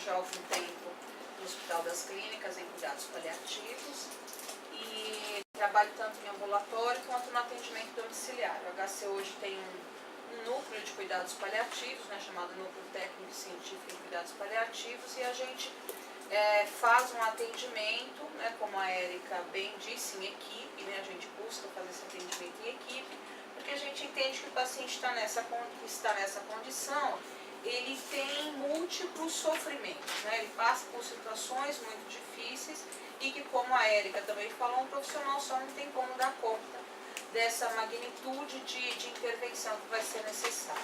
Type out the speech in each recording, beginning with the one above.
Já há algum tempo no Hospital das Clínicas em cuidados paliativos e trabalho tanto em ambulatório quanto no atendimento domiciliar. O HC hoje tem um núcleo de cuidados paliativos, né, chamado Núcleo Técnico Científico em Cuidados Paliativos, e a gente faz um atendimento, né, como a Érica bem disse, em equipe, né, a gente busca fazer esse atendimento em equipe, porque a gente entende que o paciente está nessa condição, ele tem múltiplos sofrimentos, né? Ele passa por situações muito difíceis e que, como a Érica também falou, um profissional só não tem como dar conta dessa magnitude de intervenção que vai ser necessária.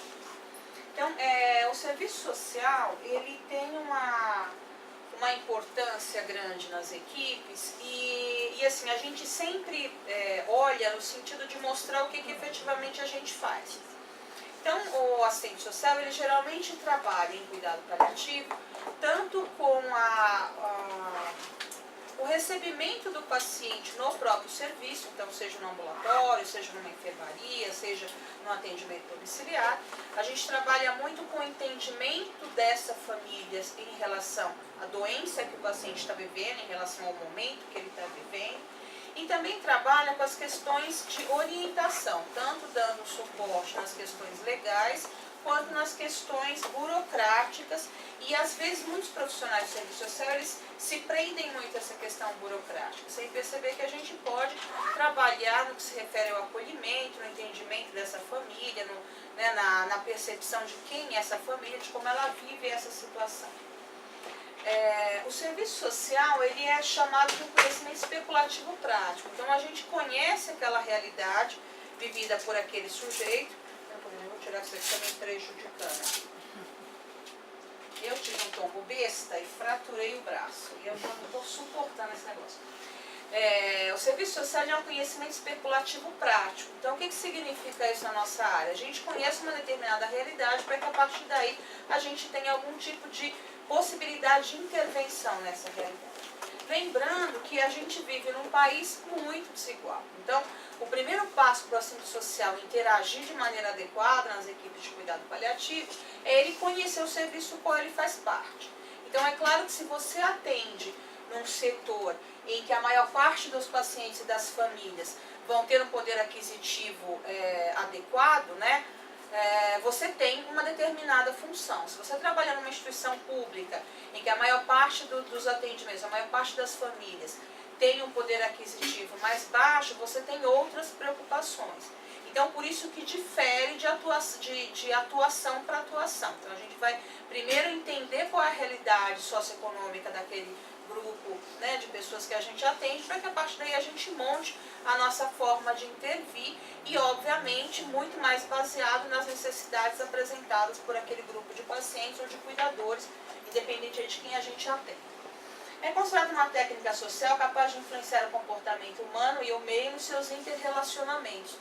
Então, o serviço social, ele tem uma importância grande nas equipes e assim, a gente sempre olha no sentido de mostrar o que efetivamente a gente faz. Então, o assistente social, ele geralmente trabalha em cuidado paliativo, tanto com o recebimento do paciente no próprio serviço, então seja no ambulatório, seja numa enfermaria, seja no atendimento domiciliar. A gente trabalha muito com o entendimento dessa família em relação à doença que o paciente está vivendo, em relação ao momento que ele está vivendo. E também trabalha com as questões de orientação, tanto dando suporte nas questões legais, quanto nas questões burocráticas. E às vezes muitos profissionais do serviço social, eles se prendem muito a essa questão burocrática, sem perceber que a gente pode trabalhar no que se refere ao acolhimento, no entendimento dessa família, na percepção de quem é essa família, de como ela vive essa situação. O serviço social, ele é chamado de um conhecimento especulativo prático. Então, a gente conhece aquela realidade vivida por aquele sujeito. Eu vou tirar isso aqui também prejudicando. Eu tive um tombo besta e fraturei o braço. E eu não estou suportando esse negócio. O serviço social é um conhecimento especulativo prático. Então, o que significa isso na nossa área? A gente conhece uma determinada realidade para que a partir daí a gente tenha algum tipo de possibilidade de intervenção nessa realidade. Lembrando que a gente vive num país muito desigual. Então, o primeiro passo para o assistente social interagir de maneira adequada nas equipes de cuidado paliativo é ele conhecer o serviço do qual ele faz parte. Então, é claro que se você atende num setor em que a maior parte dos pacientes e das famílias vão ter um poder aquisitivo adequado, né? Você tem uma determinada função. Se você trabalha numa instituição pública em que a maior parte dos atendimentos, a maior parte das famílias tem um poder aquisitivo mais baixo, você tem outras preocupações. Então, por isso que difere de atuação para atuação. Então, a gente vai primeiro entender qual é a realidade socioeconômica daquele grupo, né, de pessoas que a gente atende, para que a partir daí a gente monte a nossa forma de intervir e, obviamente, muito mais baseado nas necessidades apresentadas por aquele grupo de pacientes ou de cuidadores, independente de quem a gente atende. É considerada uma técnica social capaz de influenciar o comportamento humano e o meio nos seus interrelacionamentos.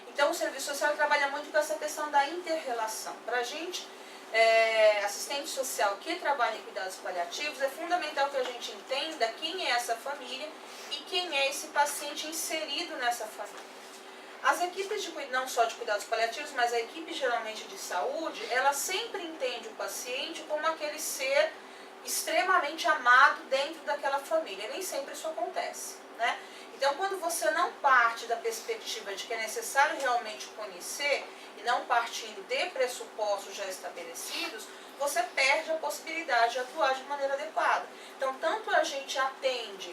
Então, o serviço social trabalha muito com essa questão da inter-relação. Para a gente, assistente social que trabalha em cuidados paliativos, é fundamental que a gente entenda quem é essa família e quem é esse paciente inserido nessa família. As equipes não só de cuidados paliativos, mas a equipe geralmente de saúde, ela sempre entende o paciente como aquele ser extremamente amado dentro daquela família. Nem sempre isso acontece, né? Então, quando você não parte da perspectiva de que é necessário realmente conhecer, e não partindo de pressupostos já estabelecidos, você perde a possibilidade de atuar de maneira adequada. Então, tanto a gente atende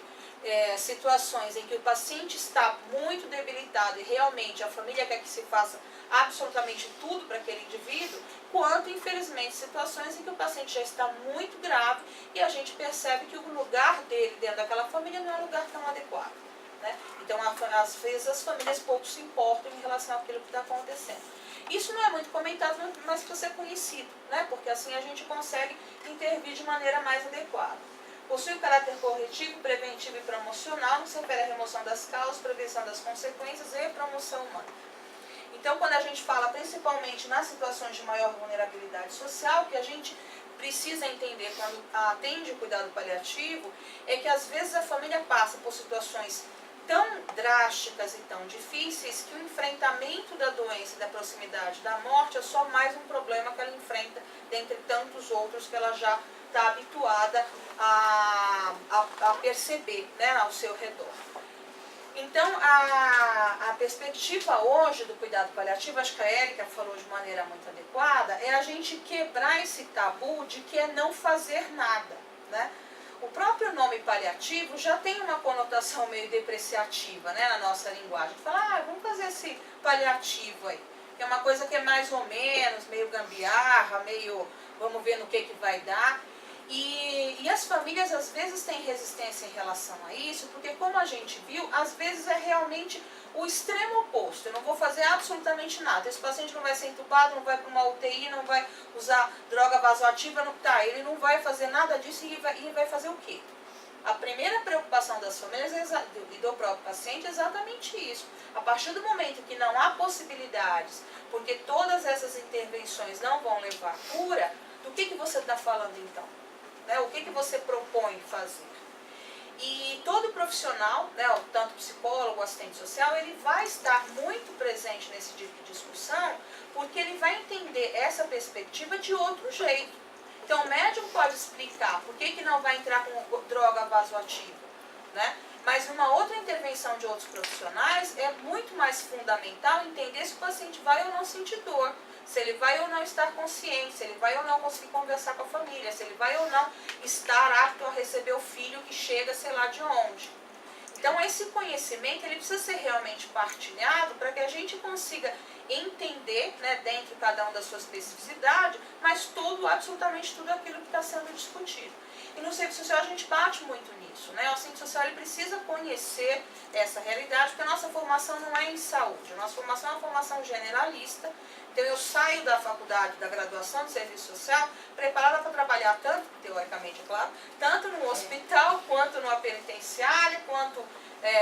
situações em que o paciente está muito debilitado e realmente a família quer que se faça absolutamente tudo para aquele indivíduo, quanto, infelizmente, situações em que o paciente já está muito grave e a gente percebe que o lugar dele dentro daquela família não é um lugar tão adequado, né? Então, às vezes, as famílias pouco se importam em relação àquilo que está acontecendo. Isso não é muito comentado, mas precisa ser conhecido, né? Porque assim a gente consegue intervir de maneira mais adequada. possui o caráter corretivo, preventivo e promocional, no que se refere à remoção das causas, prevenção das consequências e promoção humana. Então, quando a gente fala principalmente nas situações de maior vulnerabilidade social, o que a gente precisa entender quando atende o cuidado paliativo é que às vezes a família passa por situações tão drásticas e tão difíceis que o enfrentamento da doença e da proximidade da morte é só mais um problema que ela enfrenta dentre tantos outros que ela já está habituada a perceber, né, ao seu redor. Então, a perspectiva hoje do cuidado paliativo, acho que a Érica falou de maneira muito adequada, é a gente quebrar esse tabu de que é não fazer nada, né? O próprio nome paliativo já tem uma conotação meio depreciativa, né, na nossa linguagem. Fala, vamos fazer esse paliativo aí, que é uma coisa que é mais ou menos, meio gambiarra, meio vamos ver no que vai dar. E as famílias às vezes têm resistência em relação a isso, porque como a gente viu, às vezes é realmente o extremo oposto. Eu não vou fazer absolutamente nada. Esse paciente não vai ser entubado, não vai para uma UTI, não vai usar droga vasoativa, não, tá, ele não vai fazer nada disso e vai fazer o quê? A primeira preocupação das famílias e do próprio paciente é exatamente isso. A partir do momento que não há possibilidades, porque todas essas intervenções não vão levar à cura, do que você está falando então? Né, o que você propõe fazer? E todo profissional, né, tanto psicólogo, assistente social, ele vai estar muito presente nesse tipo de discussão, porque ele vai entender essa perspectiva de outro jeito. Então o médico pode explicar por que não vai entrar com droga vasoativa, né? Mas numa outra intervenção de outros profissionais, é muito mais fundamental entender se o paciente vai ou não sentir dor, se ele vai ou não estar consciente, se ele vai ou não conseguir conversar com a família, se ele vai ou não estar apto a receber o filho que chega sei lá de onde. Então esse conhecimento ele precisa ser realmente partilhado para que a gente consiga entender, né, dentro de cada uma das suas especificidades, mas absolutamente tudo aquilo que está sendo discutido. E no serviço social a gente bate muito nisso, né? O assistente social ele precisa conhecer essa realidade, porque a nossa formação não é em saúde, a nossa formação é uma formação generalista. Então eu saio da faculdade, da graduação de serviço social, preparada para trabalhar tanto, teoricamente é claro, tanto no hospital, quanto numa penitenciária, quanto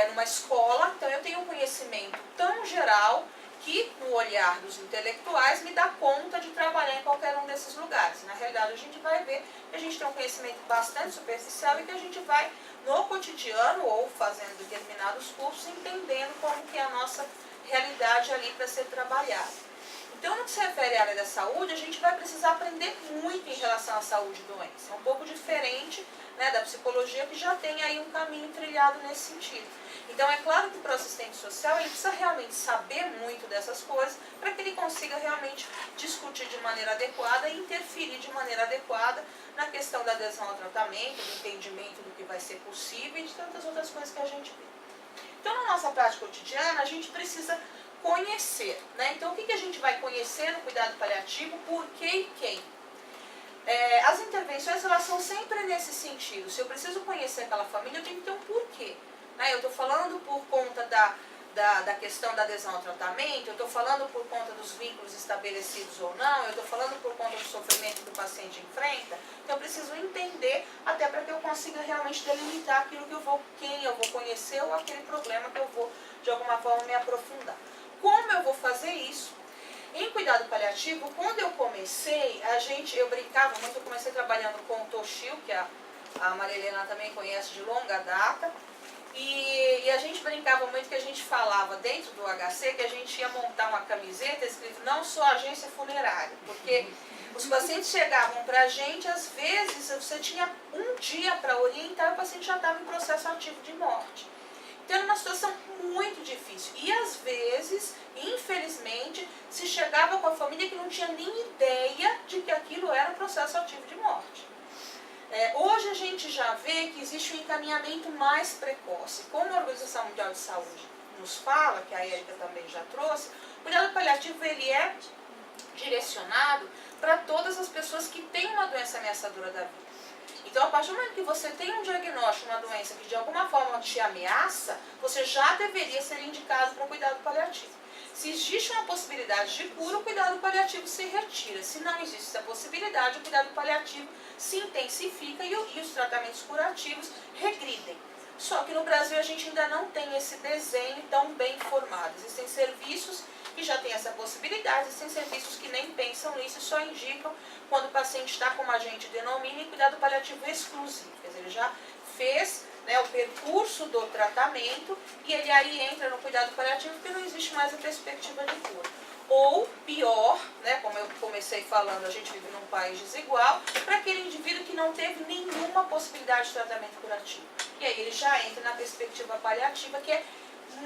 numa escola. Então eu tenho um conhecimento tão geral que no olhar dos intelectuais me dá conta de trabalhar em qualquer um desses lugares. Na realidade a gente vai ver que a gente tem um conhecimento bastante superficial e que a gente vai no cotidiano ou fazendo determinados cursos entendendo como que é a nossa realidade ali para ser trabalhada. Então, no que se refere à área da saúde, a gente vai precisar aprender muito em relação à saúde e doença. É um pouco diferente, né, da psicologia, que já tem aí um caminho trilhado nesse sentido. Então, é claro que para o assistente social, ele precisa realmente saber muito dessas coisas para que ele consiga realmente discutir de maneira adequada e interferir de maneira adequada na questão da adesão ao tratamento, do entendimento do que vai ser possível e de tantas outras coisas que a gente vê. Então, na nossa prática cotidiana, a gente precisa conhecer, né? Então, o que a gente vai conhecer no cuidado paliativo, por que e quem? As intervenções, elas são sempre nesse sentido. Se eu preciso conhecer aquela família, eu tenho que ter um porquê, né? Eu estou falando por conta da questão da adesão ao tratamento, eu estou falando por conta dos vínculos estabelecidos ou não, eu estou falando por conta do sofrimento que o paciente enfrenta. Então, eu preciso entender até para que eu consiga realmente delimitar aquilo que quem eu vou conhecer ou aquele problema que eu vou, de alguma forma, me aprofundar. Como eu vou fazer isso? Em cuidado paliativo, quando eu comecei, eu brincava muito, eu comecei trabalhando com o Toshio, que a Maria Helena também conhece de longa data, e a gente brincava muito que a gente falava dentro do HC que a gente ia montar uma camiseta escrito não sou agência funerária, porque os pacientes chegavam para a gente, às vezes você tinha um dia para orientar e o paciente já estava em processo ativo de morte. Então era uma situação muito difícil e às vezes, infelizmente, se chegava com a família que não tinha nem ideia de que aquilo era um processo ativo de morte. Hoje a gente já vê que existe um encaminhamento mais precoce. Como a Organização Mundial de Saúde nos fala, que a Érica também já trouxe, o cuidado paliativo ele é direcionado para todas as pessoas que têm uma doença ameaçadora da vida. Então, a partir do momento que você tem um diagnóstico de uma doença que de alguma forma te ameaça, você já deveria ser indicado para cuidado paliativo. Se existe uma possibilidade de cura, o cuidado paliativo se retira. Se não existe essa possibilidade, o cuidado paliativo se intensifica e os tratamentos curativos regridem. Só que no Brasil a gente ainda não tem esse desenho tão bem formado. Existem serviços que já têm essa possibilidade, existem serviços que nem pensam nisso e só indicam quando o paciente está, como a gente denomina, em cuidado paliativo exclusivo. Quer dizer, ele já fez, né, o percurso do tratamento e ele aí entra no cuidado paliativo porque não existe mais a perspectiva de cura. Ou pior, né, como eu comecei falando, a gente vive num país desigual, para aquele indivíduo que não teve nenhuma possibilidade de tratamento curativo. E aí ele já entra na perspectiva paliativa, que é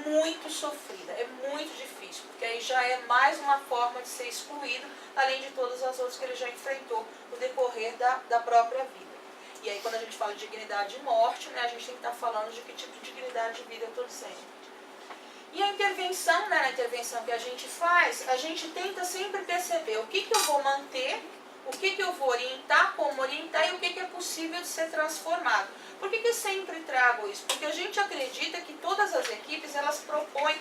muito sofrida, é muito difícil, porque aí já é mais uma forma de ser excluído, além de todas as outras que ele já enfrentou no decorrer da própria vida. E aí quando a gente fala de dignidade de morte, né, a gente tem que estar falando de que tipo de dignidade de vida eu estou dizendo. E a intervenção, né, na intervenção que a gente faz, a gente tenta sempre perceber o que eu vou manter, o que eu vou orientar, como orientar e o que é possível de ser transformado. Por que eu sempre trago isso? Porque a gente acredita que todas as equipes, elas propõem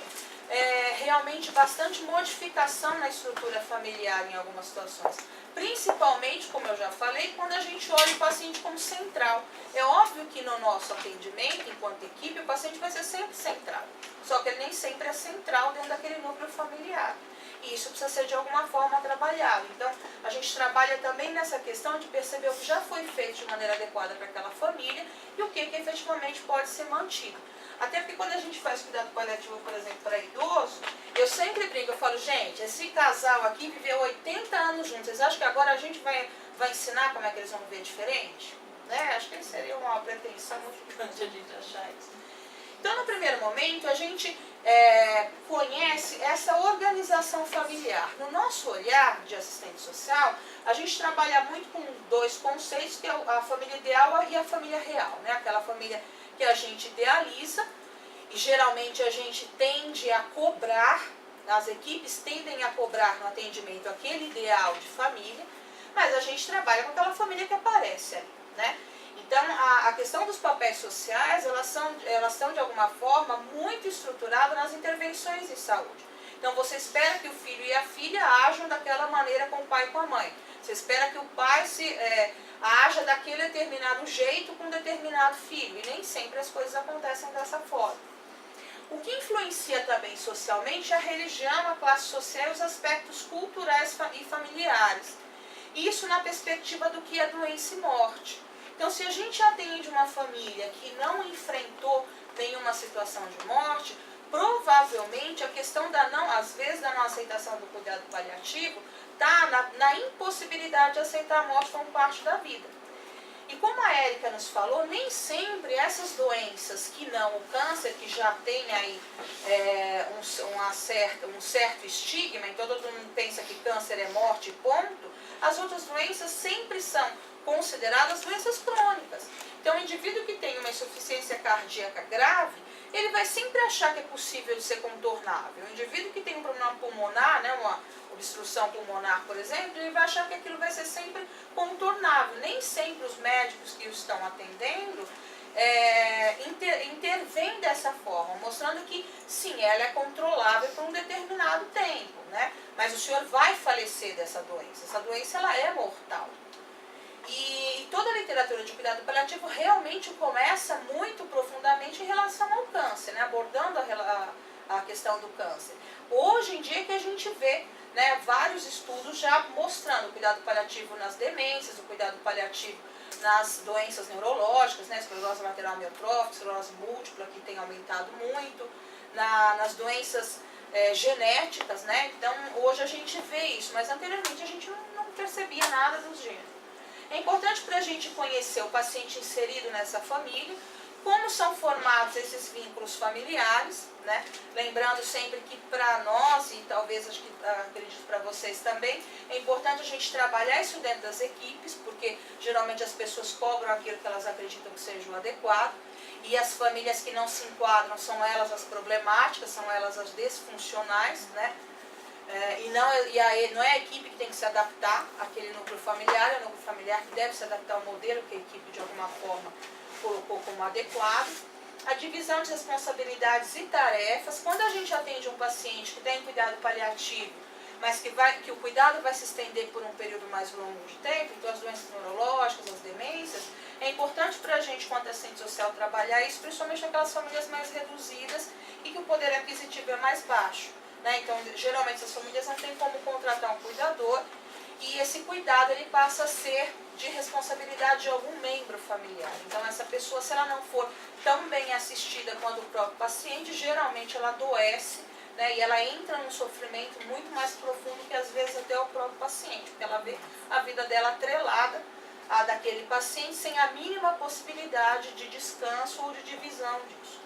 realmente bastante modificação na estrutura familiar em algumas situações. Principalmente, como eu já falei, quando a gente olha o paciente como central. É óbvio que no nosso atendimento, enquanto equipe, o paciente vai ser sempre central. Só que ele nem sempre é central dentro daquele núcleo familiar. E isso precisa ser de alguma forma trabalhado. Então, a gente trabalha também nessa questão de perceber o que já foi feito de maneira adequada para aquela família e o que efetivamente pode ser mantido. Até porque quando a gente faz cuidado paliativo, por exemplo, para idoso, eu sempre brinco, eu falo, gente, esse casal aqui viveu 80 anos juntos, vocês acham que agora a gente vai ensinar como é que eles vão viver diferente? Né? Acho que seria uma pretensão muito grande a gente achar isso. Então, no primeiro momento, a gente conhece essa organização familiar. No nosso olhar de assistente social, a gente trabalha muito com dois conceitos, que é a família ideal e a família real, né? Aquela família que a gente idealiza e geralmente a gente tende a cobrar, as equipes tendem a cobrar no atendimento aquele ideal de família, mas a gente trabalha com aquela família que aparece ali, né? Então, a questão dos papéis sociais, elas estão de alguma forma muito estruturadas nas intervenções em saúde. Então, você espera que o filho e a filha ajam daquela maneira com o pai e com a mãe. Você espera que o pai haja daquele determinado jeito com um determinado filho. E nem sempre as coisas acontecem dessa forma. O que influencia também socialmente é a religião, a classe social e os aspectos culturais e familiares. Isso na perspectiva do que é doença e morte. Então, se a gente atende uma família que não enfrentou nenhuma situação de morte, provavelmente a questão às vezes, da não aceitação do cuidado paliativo está na impossibilidade de aceitar a morte como parte da vida. E como a Érica nos falou, nem sempre essas doenças que não o câncer, que já tem aí um certo estigma, então todo mundo pensa que câncer é morte, ponto, as outras doenças sempre são consideradas doenças crônicas. Então, o indivíduo que tem uma insuficiência cardíaca grave, ele vai sempre achar que é possível de ser contornável. O indivíduo que tem um problema pulmonar, né, uma obstrução pulmonar, por exemplo, ele vai achar que aquilo vai ser sempre contornável. Nem sempre os médicos que o estão atendendo intervêm dessa forma, mostrando que sim, ela é controlável por um determinado tempo, né? Mas o senhor vai falecer dessa doença. Essa doença ela é mortal. E toda a literatura de cuidado paliativo realmente começa muito profundamente em relação ao câncer, né? Abordando a questão do câncer. Hoje em dia que a gente vê, né, vários estudos já mostrando o cuidado paliativo nas demências, o cuidado paliativo nas doenças neurológicas, né, esclerose lateral amiotrófica, esclerose múltipla, que tem aumentado muito, nas doenças genéticas, né? Então hoje a gente vê isso, mas anteriormente a gente não percebia nada dos gêneros. É importante para a gente conhecer o paciente inserido nessa família, como são formados esses vínculos familiares, né? Lembrando sempre que para nós, e talvez acredito para vocês também, é importante a gente trabalhar isso dentro das equipes, porque geralmente as pessoas cobram aquilo que elas acreditam que seja o adequado, e as famílias que não se enquadram são elas as problemáticas, são elas as disfuncionais, né? Não é a equipe que tem que se adaptar àquele núcleo familiar, é o núcleo familiar que deve se adaptar ao modelo que a equipe de alguma forma colocou como adequado. a divisão de responsabilidades e tarefas. Quando a gente atende um paciente que tem cuidado paliativo, mas que o cuidado vai se estender por um período mais longo de tempo, então as doenças neurológicas, as demências, é importante para a gente, quanto assistente social, trabalhar isso, principalmente naquelas famílias mais reduzidas e que o poder aquisitivo é mais baixo, né? Então, geralmente, essas famílias não têm como contratar um cuidador e esse cuidado ele passa a ser de responsabilidade de algum membro familiar. Então, essa pessoa, se ela não for tão bem assistida quanto o próprio paciente, geralmente ela adoece, né, e ela entra num sofrimento muito mais profundo que às vezes até o próprio paciente, porque ela vê a vida dela atrelada à daquele paciente sem a mínima possibilidade de descanso ou de divisão disso.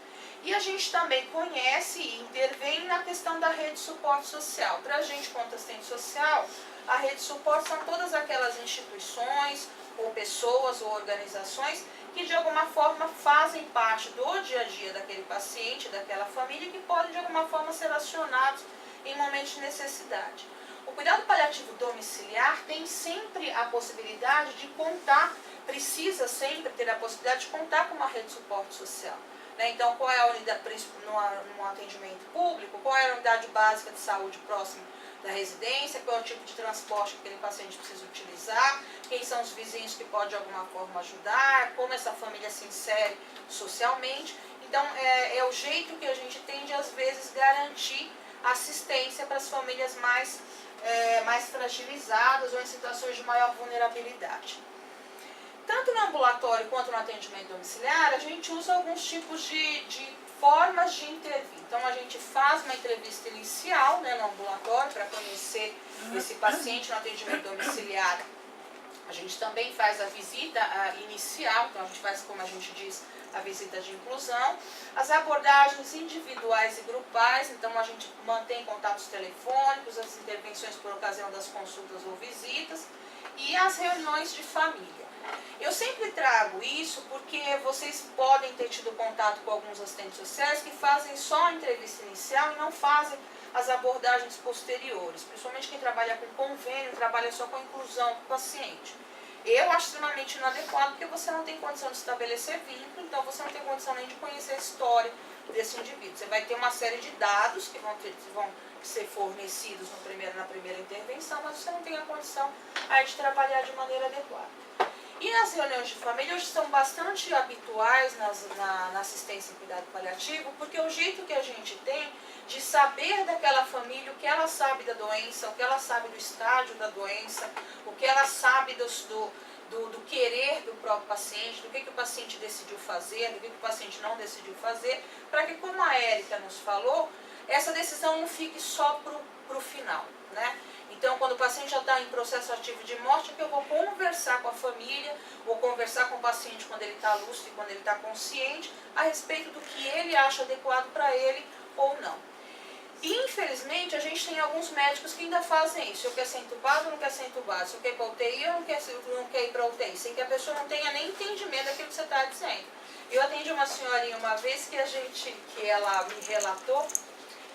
E a gente também conhece e intervém na questão da rede de suporte social. Para a gente, quanto assistente social, a rede de suporte são todas aquelas instituições, ou pessoas, ou organizações que de alguma forma fazem parte do dia a dia daquele paciente, daquela família, e que podem de alguma forma ser acionados em momentos de necessidade. O cuidado paliativo domiciliar tem sempre a possibilidade de contar, precisa sempre ter a possibilidade de contar com uma rede de suporte social. Então, qual é a unidade no atendimento público, qual é a unidade básica de saúde próxima da residência, qual é o tipo de transporte que aquele paciente precisa utilizar, quem são os vizinhos que podem de alguma forma ajudar, como essa família se insere socialmente. Então, é o jeito que a gente tem de, às vezes, garantir assistência para as famílias mais fragilizadas ou em situações de maior vulnerabilidade. Tanto no ambulatório quanto no atendimento domiciliar, a gente usa alguns tipos de formas de intervir. Então, a gente faz uma entrevista inicial, né, no ambulatório para conhecer esse paciente. No atendimento domiciliar. A gente também faz a visita inicial, então a gente faz, como a gente diz, a visita de inclusão. As abordagens individuais e grupais, então a gente mantém contatos telefônicos, as intervenções por ocasião das consultas ou visitas e as reuniões de família. Eu sempre trago isso porque vocês podem ter tido contato com alguns assistentes sociais que fazem só a entrevista inicial e não fazem as abordagens posteriores, principalmente quem trabalha com convênio, trabalha só com a inclusão do paciente. Eu acho extremamente inadequado porque você não tem condição de estabelecer vínculo, então você não tem condição nem de conhecer a história desse indivíduo. Você vai ter uma série de dados que vão ser fornecidos na primeira intervenção, mas você não tem a condição aí de trabalhar de maneira adequada. E as reuniões de família hoje são bastante habituais na assistência em cuidado paliativo, porque o jeito que a gente tem de saber daquela família, o que ela sabe da doença, o que ela sabe do estágio da doença, o que ela sabe do querer do próprio paciente, do que o paciente decidiu fazer, do que o paciente não decidiu fazer, para que, como a Érica nos falou, essa decisão não fique só para o final, né? Então, quando o paciente já está em processo ativo de morte, é que eu vou conversar com a família, ou conversar com o paciente quando ele está lúcido e quando ele está consciente, a respeito do que ele acha adequado para ele ou não. E, infelizmente, a gente tem alguns médicos que ainda fazem isso. Eu quero ser entubado ou não quero ser entubado? Se eu quero ir para UTI ou não quero ir para UTI? Sem que a pessoa não tenha nem entendimento daquilo que você está dizendo. Eu atendi uma senhorinha uma vez que ela me relatou,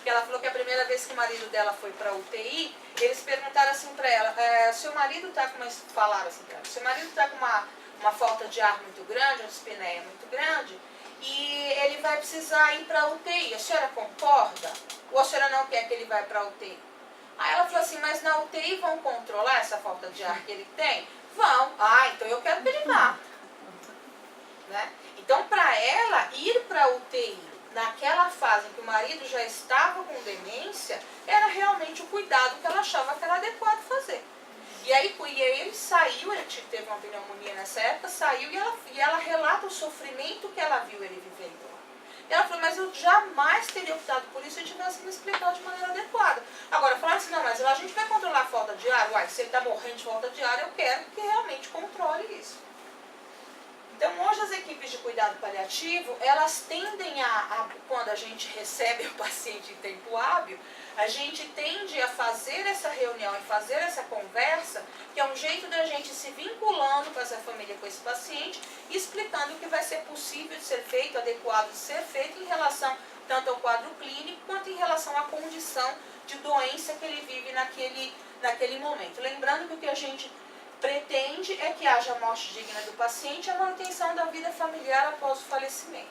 que ela falou que a primeira vez que o marido dela foi para UTI, eles perguntaram assim para ela, seu marido está com seu marido está com uma falta de ar muito grande, uma dispneia muito grande, e ele vai precisar ir para UTI. A senhora concorda? Ou a senhora não quer que ele vá para UTI? Aí ela falou assim, mas na UTI vão controlar essa falta de ar que ele tem? Vão. Ah, então eu quero que ele vá. Né? Então, para ela ir para UTI naquela fase em que o marido já estava com demência, era realmente o cuidado que ela achava que era adequado fazer. E aí ele saiu, ele teve uma pneumonia nessa época, saiu e ela relata o sofrimento que ela viu ele vivendo lá. E ela falou, mas eu jamais teria optado por isso se eu tivesse me explicado de maneira adequada. Agora, falaram assim, não, mas a gente vai controlar a falta de ar? Uai, se ele está morrendo de falta de ar, eu quero que realmente controle isso. Então, hoje as equipes de cuidado paliativo, elas tendem quando a gente recebe o paciente em tempo hábil, a gente tende a fazer essa reunião e fazer essa conversa, que é um jeito da gente se vinculando com essa família, com esse paciente, e explicando o que vai ser possível de ser feito, adequado de ser feito em relação tanto ao quadro clínico, quanto em relação à condição de doença que ele vive naquele momento. Lembrando que o que a gente pretende é que haja morte digna do paciente e a manutenção da vida familiar após o falecimento.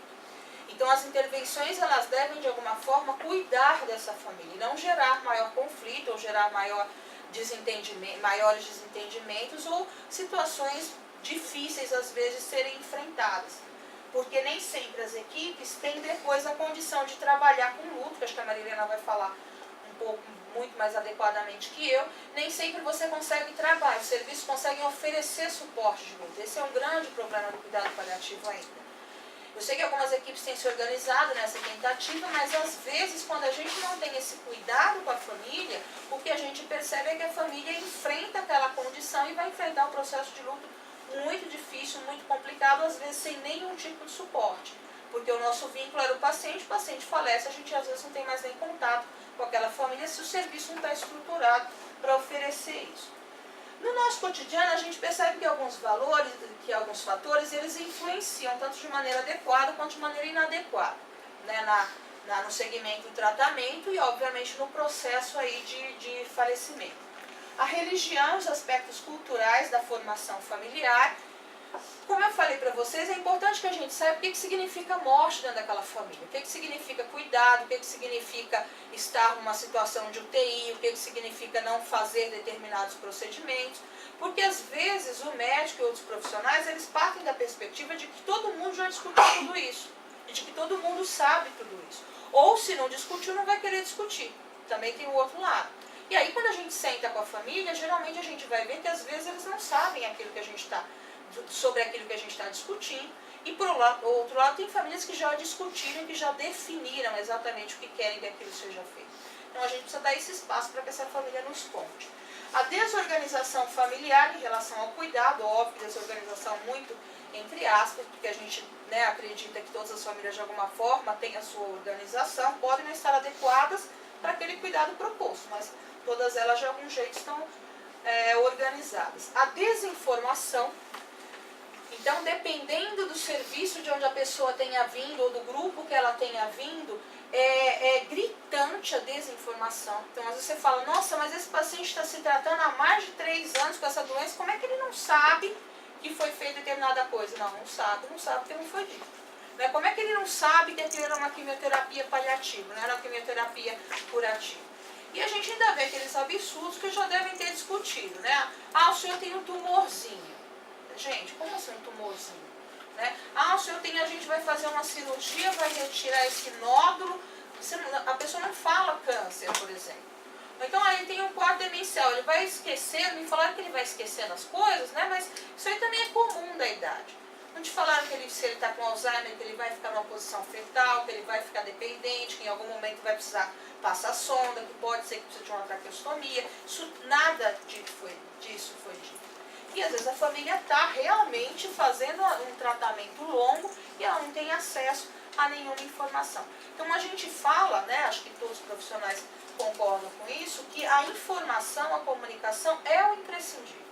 Então as intervenções elas devem de alguma forma cuidar dessa família, e não gerar maior conflito ou gerar maiores desentendimentos ou situações difíceis às vezes serem enfrentadas. Porque nem sempre as equipes têm depois a condição de trabalhar com luto, que acho que a Marilena vai falar um pouco, muito mais adequadamente que eu, nem sempre você consegue trabalhar, os serviços conseguem oferecer suporte de luto. Esse é um grande problema do cuidado paliativo ainda. Eu sei que algumas equipes têm se organizado nessa tentativa, mas às vezes quando a gente não tem esse cuidado com a família, o que a gente percebe é que a família enfrenta aquela condição e vai enfrentar um processo de luto muito difícil, muito complicado, às vezes sem nenhum tipo de suporte. Porque o nosso vínculo era o paciente falece, a gente às vezes não tem mais nem contato com aquela família se o serviço não está estruturado para oferecer isso. No nosso cotidiano, a gente percebe que alguns valores, que alguns fatores, eles influenciam tanto de maneira adequada quanto de maneira inadequada, né, no segmento do tratamento e, obviamente, no processo aí de falecimento. A religião, os aspectos culturais da formação familiar. Como eu falei para vocês, é importante que a gente saiba o que significa morte dentro daquela família, o que significa cuidado, o que significa estar numa situação de UTI, o que significa não fazer determinados procedimentos, porque às vezes o médico e outros profissionais, eles partem da perspectiva de que todo mundo já discutiu tudo isso, e de que todo mundo sabe tudo isso. Ou se não discutiu, não vai querer discutir. Também tem o outro lado. E aí quando a gente senta com a família, geralmente a gente vai ver que às vezes eles não sabem aquilo que a gente está sobre aquilo que a gente está discutindo, e por outro lado tem famílias que já discutiram, que já definiram exatamente o que querem que aquilo seja feito. Então a gente precisa dar esse espaço para que essa família nos conte. A desorganização familiar em relação ao cuidado, óbvio, desorganização muito entre aspas, porque a gente, né, acredita que todas as famílias de alguma forma têm a sua organização, podem não estar adequadas para aquele cuidado proposto, mas todas elas de algum jeito estão organizadas. A desinformação. Então, dependendo do serviço de onde a pessoa tenha vindo, ou do grupo que ela tenha vindo, é gritante a desinformação. Então, às vezes você fala, nossa, mas esse paciente está se tratando há mais de 3 anos com essa doença, como é que ele não sabe que foi feita determinada coisa? Não sabe porque não foi dito. Né? Como é que ele não sabe que aquilo era uma quimioterapia paliativa, não era uma quimioterapia curativa? E a gente ainda vê aqueles absurdos que já devem ter discutido, né? Ah, o senhor tem um tumorzinho. Gente, como assim um tumorzinho? Né? Ah, o senhor tem, a gente vai fazer uma cirurgia, vai retirar esse nódulo. A pessoa não fala câncer, por exemplo. Então aí tem um quadro demencial, ele vai esquecendo, me falaram que ele vai esquecendo as coisas, né? Mas isso aí também é comum da idade. Não te falaram que ele, se ele está com Alzheimer, que ele vai ficar numa posição fetal, que ele vai ficar dependente, que em algum momento vai precisar passar sonda, que pode ser que precise de uma traqueostomia. Isso, nada disso foi dito. E às vezes a família está realmente fazendo um tratamento longo e ela não tem acesso a nenhuma informação. Então a gente fala, né, acho que todos os profissionais concordam com isso, que a informação, a comunicação é o imprescindível.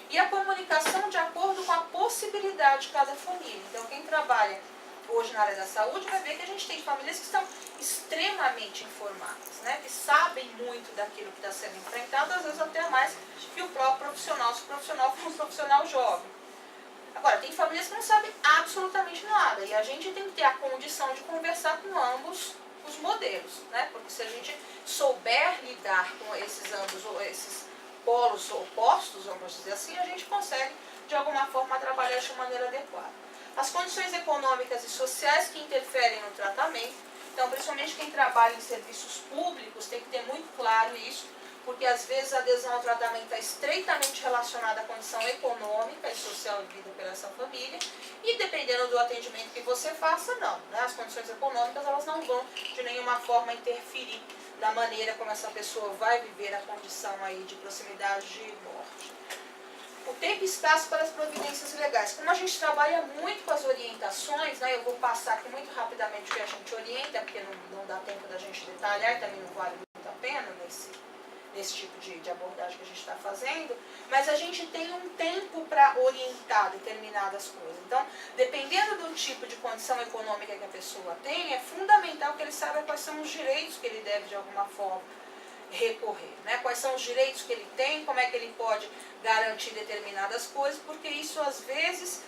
E a comunicação de acordo com a possibilidade de cada família. Então quem trabalha hoje na área da saúde vai ver que a gente tem famílias que estão extremamente informadas, né? Que sabem muito daquilo que está sendo enfrentado, às vezes até mais que o próprio profissional, se o profissional for um profissional jovem. Agora, tem famílias que não sabem absolutamente nada, e a gente tem que ter a condição de conversar com ambos os modelos, né? Porque se a gente souber lidar com esses polos opostos, vamos dizer assim, a gente consegue, de alguma forma, trabalhar de maneira adequada. As condições econômicas e sociais que interferem no tratamento. Então, principalmente quem trabalha em serviços públicos tem que ter muito claro isso, porque às vezes a adesão ao tratamento está estreitamente relacionada à condição econômica e social vivida pela essa família, e dependendo do atendimento que você faça, não. Né? As condições econômicas elas não vão de nenhuma forma interferir na maneira como essa pessoa vai viver a condição aí de proximidade de morte. O tempo e espaço para as providências legais. Como a gente trabalha muito com as orientações, né, eu vou passar aqui muito rapidamente o que a gente orienta, porque não dá tempo da gente detalhar e também não vale muito a pena nesse tipo de abordagem que a gente está fazendo, mas a gente tem um tempo para orientar determinadas coisas. Então, dependendo do tipo de condição econômica que a pessoa tem, é fundamental que ele saiba quais são os direitos que ele deve, de alguma forma, recorrer, né? Quais são os direitos que ele tem, como é que ele pode garantir determinadas coisas, porque isso às vezes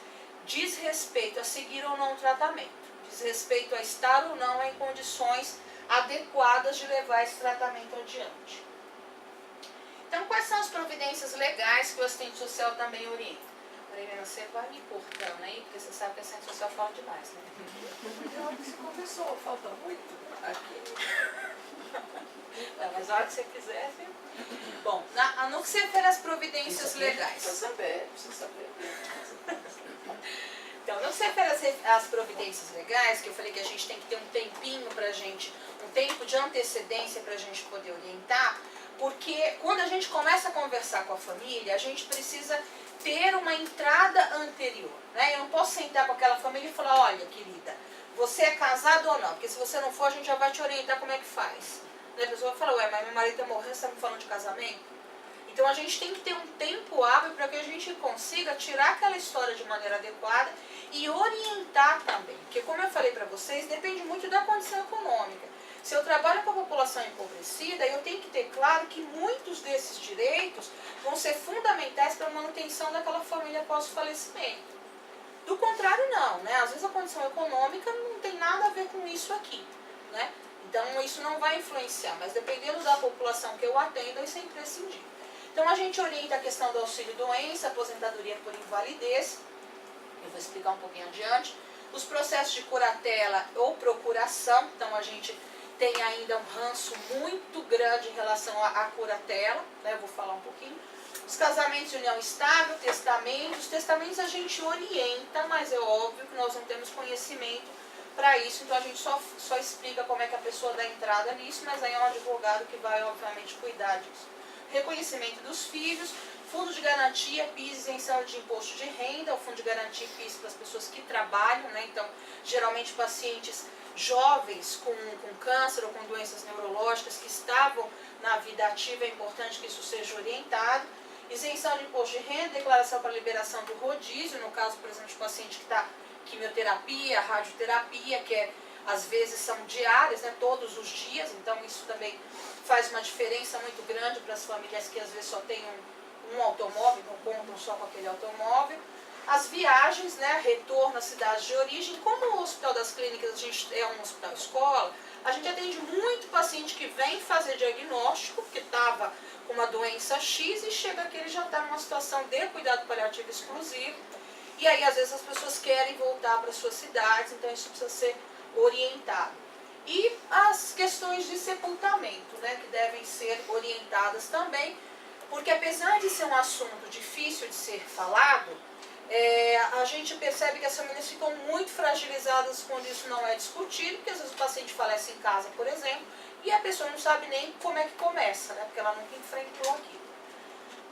diz respeito a seguir ou não o tratamento, diz respeito a estar ou não em condições adequadas de levar esse tratamento adiante. Então, quais são as providências legais que o assistente social também orienta? Marilena, você vai me cortando aí, porque você sabe que a assistente social fala demais, né? Não, você começou, falta muito aqui. Não, mas a hora que você quiser, você... Bom, no que se refere às providências legais. Precisa saber. Então, no que se refere às providências legais, que eu falei que a gente tem que ter um tempinho pra gente, um tempo de antecedência pra gente poder orientar, porque quando a gente começa a conversar com a família, a gente precisa ter uma entrada anterior, né? Eu não posso sentar com aquela família e falar, olha, querida, você é casado ou não? Porque se você não for, a gente já vai te orientar como é que faz. A pessoa vai falar, ué, mas meu marido tá morrendo, você tá me falando de casamento? Então a gente tem que ter um tempo hábil para que a gente consiga tirar aquela história de maneira adequada e orientar também. Porque como eu falei para vocês, depende muito da condição econômica. Se eu trabalho com a população empobrecida, eu tenho que ter claro que muitos desses direitos vão ser fundamentais para a manutenção daquela família após o falecimento. Do contrário, não, né? Às vezes a condição econômica não tem nada a ver com isso aqui, né? Então isso não vai influenciar, mas dependendo da população que eu atendo, isso é imprescindível. Então a gente orienta a questão do auxílio-doença, aposentadoria por invalidez, eu vou explicar um pouquinho adiante, os processos de curatela ou procuração, então a gente tem ainda um ranço muito grande em relação à curatela, né? Eu vou falar um pouquinho. Os casamentos de união estável, testamentos a gente orienta, mas é óbvio que nós não temos conhecimento para isso, então a gente só explica como é que a pessoa dá entrada nisso, mas aí é um advogado que vai, obviamente, cuidar disso. Reconhecimento dos filhos, fundo de garantia, PIS, isenção de imposto de renda, o fundo de garantia e PIS para as pessoas que trabalham, né? Então, geralmente pacientes jovens com câncer ou com doenças neurológicas que estavam na vida ativa, é importante que isso seja orientado. Isenção de imposto de renda, declaração para liberação do rodízio, no caso, por exemplo, de paciente que está quimioterapia, radioterapia, que às vezes são diárias, né, todos os dias, então isso também faz uma diferença muito grande para as famílias que às vezes só têm um automóvel, não contam só com aquele automóvel. As viagens, né, retorno às cidades de origem, como o Hospital das Clínicas a gente é um hospital escola, a gente atende muito paciente que vem fazer diagnóstico, que estava com uma doença X e chega aqui, ele já está numa situação de cuidado paliativo exclusivo, e aí às vezes as pessoas querem voltar para suas cidades, então isso precisa ser orientado. E as questões de sepultamento, né, que devem ser orientadas também, porque apesar de ser um assunto difícil de ser falado, a gente percebe que as famílias ficam muito fragilizadas quando isso não é discutido, porque às vezes o paciente falece em casa, por exemplo, e a pessoa não sabe nem como é que começa, né, porque ela nunca enfrentou aquilo.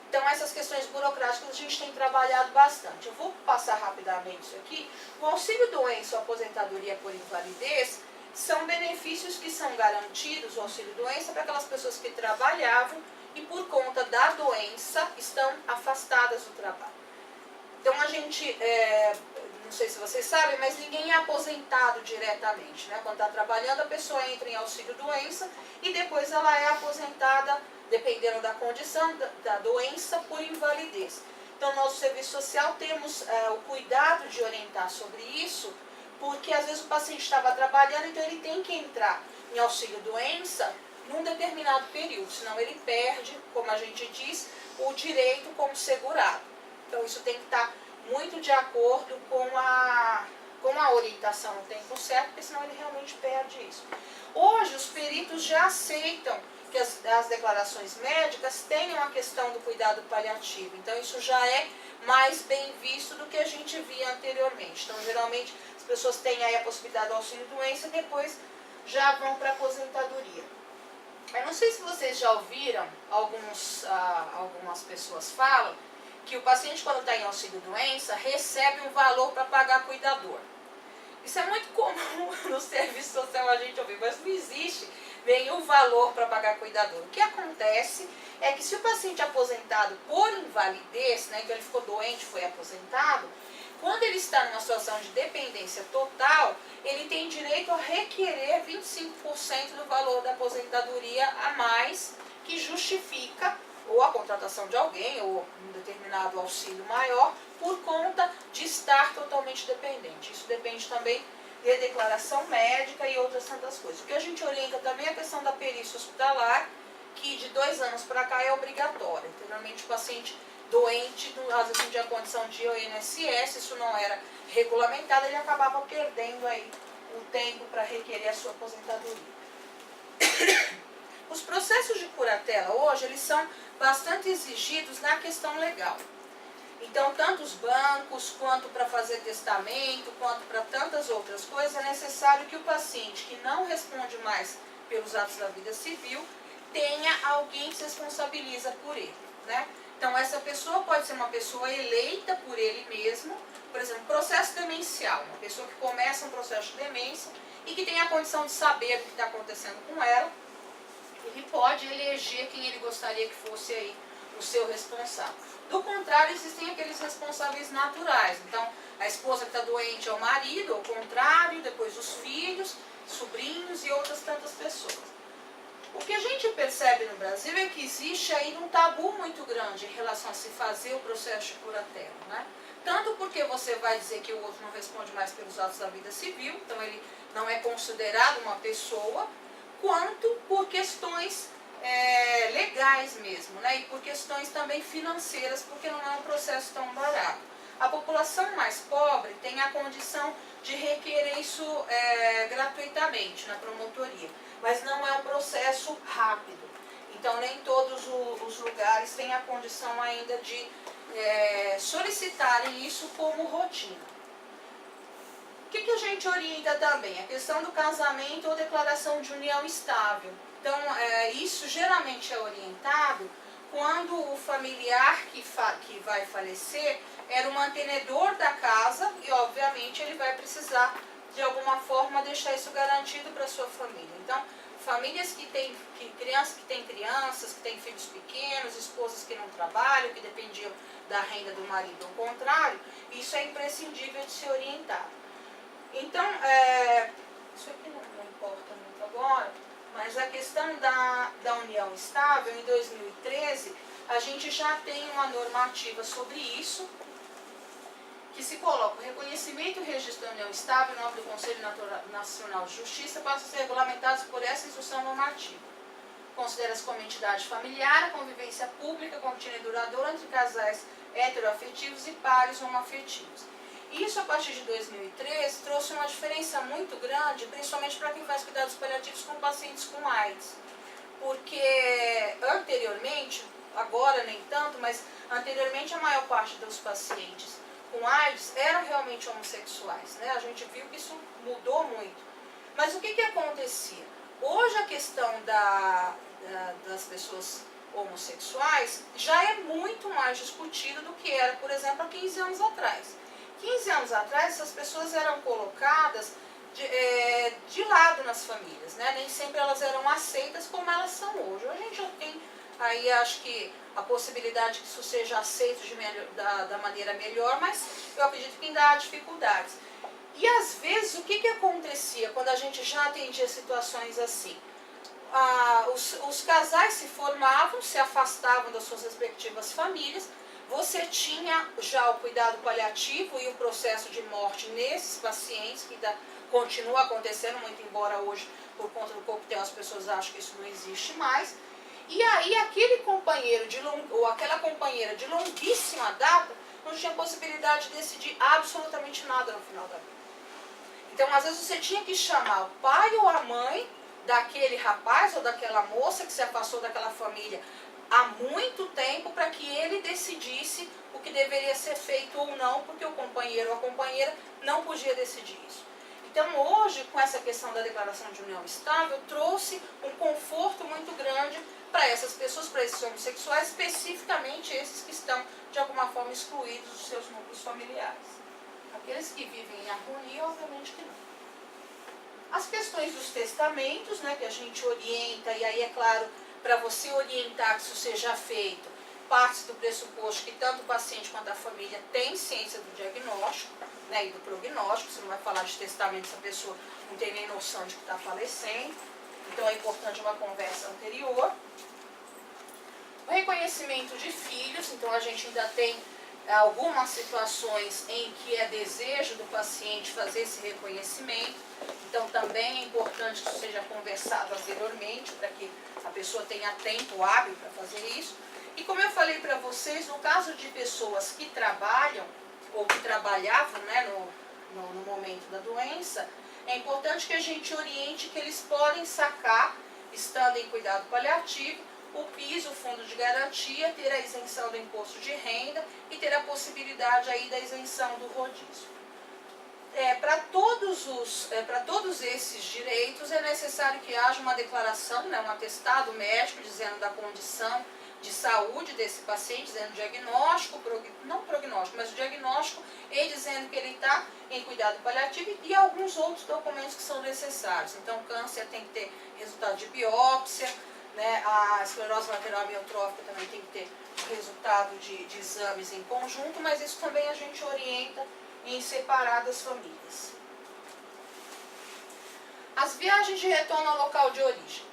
Então essas questões burocráticas a gente tem trabalhado bastante. Eu vou passar rapidamente isso aqui. O auxílio-doença ou aposentadoria por invalidez são benefícios que são garantidos, o auxílio-doença, para aquelas pessoas que trabalhavam e por conta da doença estão afastadas do trabalho. Então a gente, não sei se vocês sabem, mas ninguém é aposentado diretamente, né? Quando está trabalhando, a pessoa entra em auxílio-doença e depois ela é aposentada, dependendo da condição da doença, por invalidez. Então, no nosso serviço social temos o cuidado de orientar sobre isso, porque às vezes o paciente estava trabalhando, então ele tem que entrar em auxílio-doença num determinado período, senão ele perde, como a gente diz, o direito como segurado. Então isso tem que estar muito de acordo com a orientação no tempo certo, porque senão ele realmente perde isso. Hoje os peritos já aceitam que as declarações médicas tenham a questão do cuidado paliativo. Então isso já é mais bem visto do que a gente via anteriormente. Então geralmente as pessoas têm aí a possibilidade do auxílio-doença e depois já vão para a aposentadoria. Eu não sei se vocês já ouviram, algumas pessoas falam, que o paciente quando está em auxílio-doença recebe um valor para pagar cuidador. Isso é muito comum no serviço social a gente ouvir, mas não existe nenhum valor para pagar cuidador. O que acontece é que se o paciente é aposentado por invalidez, né, então ele ficou doente, foi aposentado, quando ele está numa situação de dependência total, ele tem direito a requerer 25% do valor da aposentadoria a mais, que justifica ou a contratação de alguém, ou um determinado auxílio maior, por conta de estar totalmente dependente. Isso depende também de declaração médica e outras tantas coisas. O que a gente orienta também é a questão da perícia hospitalar, que de 2 anos para cá é obrigatória. Geralmente o paciente doente, às vezes não tinha condição de ir ao INSS, isso não era regulamentado, ele acabava perdendo aí o tempo para requerer a sua aposentadoria. Os processos de curatela hoje, eles são bastante exigidos na questão legal. Então, tanto os bancos, quanto para fazer testamento, quanto para tantas outras coisas, é necessário que o paciente que não responde mais pelos atos da vida civil, tenha alguém que se responsabiliza por ele, né? Então, essa pessoa pode ser uma pessoa eleita por ele mesmo, por exemplo, processo demencial, uma pessoa que começa um processo de demência e que tem a condição de saber o que está acontecendo com ela, ele pode eleger quem ele gostaria que fosse aí o seu responsável. Do contrário, existem aqueles responsáveis naturais. Então, a esposa que está doente é o marido, ao contrário, depois os filhos, sobrinhos e outras tantas pessoas. O que a gente percebe no Brasil é que existe aí um tabu muito grande em relação a se fazer o processo de curatela, né? Tanto porque você vai dizer que o outro não responde mais pelos atos da vida civil, então ele não é considerado uma pessoa, quanto por questões legais mesmo, né? E por questões também financeiras, porque não é um processo tão barato. A população mais pobre tem a condição de requerer isso gratuitamente na promotoria, mas não é um processo rápido. Então, nem todos os lugares têm a condição ainda de solicitarem isso como rotina. O que a gente orienta também? A questão do casamento ou declaração de união estável. Então, isso geralmente é orientado quando o familiar que vai falecer era o mantenedor da casa e, obviamente, ele vai precisar, de alguma forma, deixar isso garantido para a sua família. Então, famílias que têm crianças, que têm filhos pequenos, esposas que não trabalham, que dependiam da renda do marido, ao contrário, isso é imprescindível de ser orientado. Então, isso aqui não importa muito agora, mas a questão da união estável, em 2013, a gente já tem uma normativa sobre isso, que se coloca o reconhecimento e o registro da união estável em nome do Conselho Nacional de Justiça para ser regulamentados por essa instrução normativa. Considera-se como entidade familiar a convivência pública contínua e duradoura entre casais heteroafetivos e pares homoafetivos. Isso, a partir de 2013, trouxe uma diferença muito grande, principalmente para quem faz cuidados paliativos com pacientes com AIDS. Porque anteriormente, agora nem tanto, mas anteriormente a maior parte dos pacientes com AIDS eram realmente homossexuais, né? A gente viu que isso mudou muito. Mas o que acontecia? Hoje a questão das pessoas homossexuais já é muito mais discutida do que era, por exemplo, há 15 anos atrás. 15 anos atrás, essas pessoas eram colocadas de lado nas famílias, né? Nem sempre elas eram aceitas como elas são hoje. Hoje a gente já tem aí, acho que, a possibilidade que isso seja aceito da maneira melhor, mas eu acredito que ainda há dificuldades. E às vezes, o que acontecia quando a gente já atendia situações assim? Os casais se formavam, se afastavam das suas respectivas famílias, você tinha já o cuidado paliativo e o processo de morte nesses pacientes, que continua acontecendo, muito embora hoje, por conta do coquetel, as pessoas acham que isso não existe mais. E aí aquele companheiro ou aquela companheira de longuíssima data não tinha possibilidade de decidir absolutamente nada no final da vida. Então, às vezes, você tinha que chamar o pai ou a mãe daquele rapaz ou daquela moça que se afastou daquela família há muito tempo para que ele decidisse o que deveria ser feito ou não, porque o companheiro ou a companheira não podia decidir isso. Então, hoje, com essa questão da declaração de união estável, trouxe um conforto muito grande para essas pessoas, para esses homossexuais, especificamente esses que estão, de alguma forma, excluídos dos seus núcleos familiares. Aqueles que vivem em harmonia, obviamente que não. As questões dos testamentos, né, que a gente orienta, e aí, é claro, para você orientar que isso seja feito, parte do pressuposto que tanto o paciente quanto a família tem ciência do diagnóstico, né, e do prognóstico. Você não vai falar de testamento se a pessoa não tem nem noção de que está falecendo. Então é importante uma conversa anterior. O reconhecimento de filhos, então a gente ainda tem algumas situações em que é desejo do paciente fazer esse reconhecimento, então também é importante que isso seja conversado anteriormente, para que a pessoa tenha tempo hábil para fazer isso. E como eu falei para vocês, no caso de pessoas que trabalham, ou que trabalhavam, né, no momento da doença, é importante que a gente oriente que eles podem sacar, estando em cuidado paliativo, o PIS, o fundo de garantia, ter a isenção do imposto de renda e ter a possibilidade aí da isenção do rodízio. Para todos esses direitos é necessário que haja uma declaração, né, um atestado médico dizendo da condição de saúde desse paciente, dizendo diagnóstico, não prognóstico, mas o diagnóstico e dizendo que ele está em cuidado paliativo e alguns outros documentos que são necessários. Então, câncer tem que ter resultado de biópsia, né, a esclerose lateral amiotrófica também tem que ter resultado de exames em conjunto, mas isso também a gente orienta em separadas famílias. As viagens de retorno ao local de origem.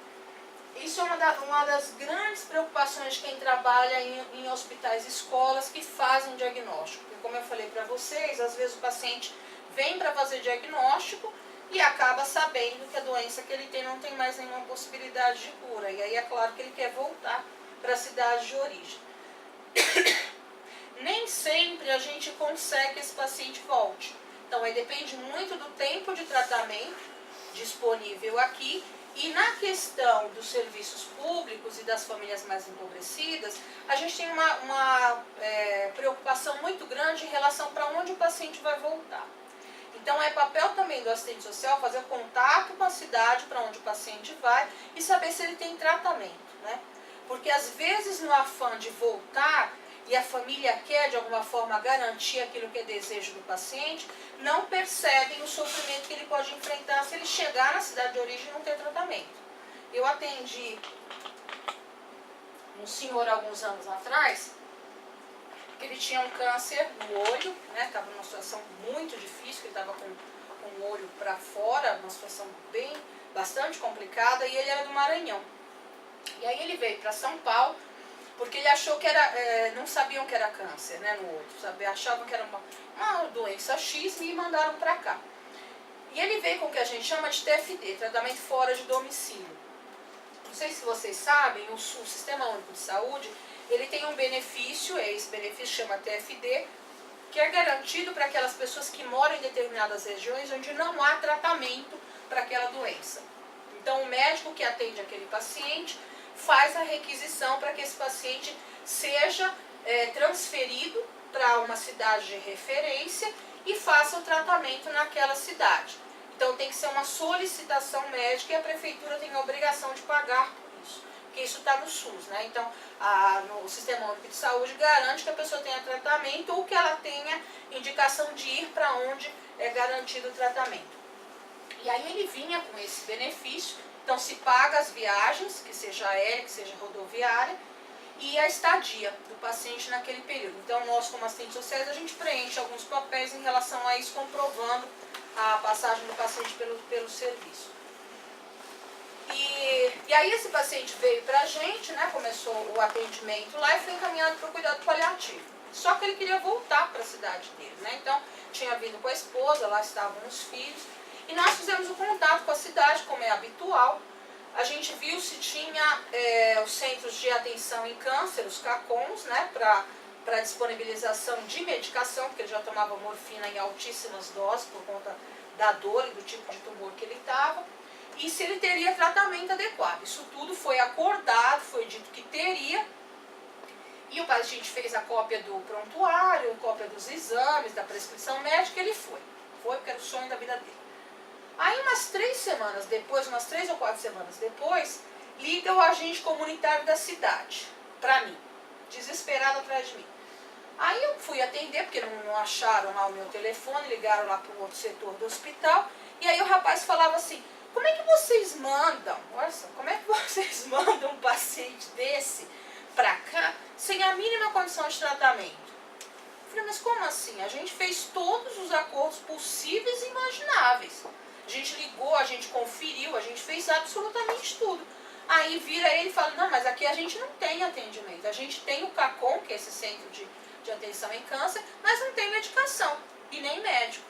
Isso é uma das grandes preocupações de quem trabalha em hospitais e escolas que fazem diagnóstico. Porque, como eu falei para vocês, às vezes o paciente vem para fazer diagnóstico e acaba sabendo que a doença que ele tem não tem mais nenhuma possibilidade de cura. E aí é claro que ele quer voltar para a cidade de origem. Nem sempre a gente consegue que esse paciente volte. Então, aí depende muito do tempo de tratamento disponível aqui. E na questão dos serviços públicos e das famílias mais empobrecidas, a gente tem uma preocupação muito grande em relação para onde o paciente vai voltar. Então, é papel também do assistente social fazer contato com a cidade para onde o paciente vai e saber se ele tem tratamento, né? Porque, às vezes, no afã de voltar, e a família quer, de alguma forma, garantir aquilo que é desejo do paciente, não percebem o sofrimento que ele pode enfrentar se ele chegar na cidade de origem e não ter tratamento. Eu atendi um senhor alguns anos atrás, que ele tinha um câncer no olho, né, estava numa situação muito difícil, ele estava com o olho para fora, uma situação bastante complicada, e ele era do Maranhão. E aí ele veio para São Paulo, porque ele achou que não sabiam que era câncer, né, no olho, achavam que era uma doença X e mandaram para cá. E ele veio com o que a gente chama de TFD, tratamento fora de domicílio. Não sei se vocês sabem, o Sistema Único de Saúde, ele tem um benefício, esse benefício chama TFD, que é garantido para aquelas pessoas que moram em determinadas regiões onde não há tratamento para aquela doença. Então, o médico que atende aquele paciente faz a requisição para que esse paciente seja transferido para uma cidade de referência e faça o tratamento naquela cidade. Então tem que ser uma solicitação médica e a prefeitura tem a obrigação de pagar por isso, porque isso está no SUS, né? Então no Sistema Único de Saúde garante que a pessoa tenha tratamento ou que ela tenha indicação de ir para onde é garantido o tratamento. E aí ele vinha com esse benefício. Então, se paga as viagens, que seja aérea, que seja rodoviária, e a estadia do paciente naquele período. Então, nós, como assistentes sociais, a gente preenche alguns papéis em relação a isso, comprovando a passagem do paciente pelo serviço. E aí, esse paciente veio pra gente, né, começou o atendimento lá e foi encaminhado para o cuidado paliativo. Só que ele queria voltar para a cidade dele, né? Então, tinha vindo com a esposa, lá estavam os filhos. E nós fizemos o contato com a cidade, como é habitual. A gente viu se tinha os centros de atenção em câncer, os CACONs, né, para disponibilização de medicação, porque ele já tomava morfina em altíssimas doses por conta da dor e do tipo de tumor que ele estava. E se ele teria tratamento adequado. Isso tudo foi acordado, foi dito que teria. E o paciente fez a cópia do prontuário, a cópia dos exames, da prescrição médica, ele foi. Foi porque era o sonho da vida dele. Aí umas 3 semanas depois, umas 3 ou 4 semanas depois, liga o agente comunitário da cidade, pra mim, desesperado atrás de mim. Aí eu fui atender, porque não acharam lá o meu telefone, ligaram lá pro outro setor do hospital, e aí o rapaz falava assim, como é que vocês mandam, olha só, como é que vocês mandam um paciente desse pra cá, sem a mínima condição de tratamento? Eu falei, mas como assim? A gente fez todos os acordos possíveis e imagináveis. A gente ligou, a gente conferiu, a gente fez absolutamente tudo. Aí vira ele e fala, não, mas aqui a gente não tem atendimento. A gente tem o CACON, que é esse centro de de atenção em câncer, mas não tem medicação e nem médico.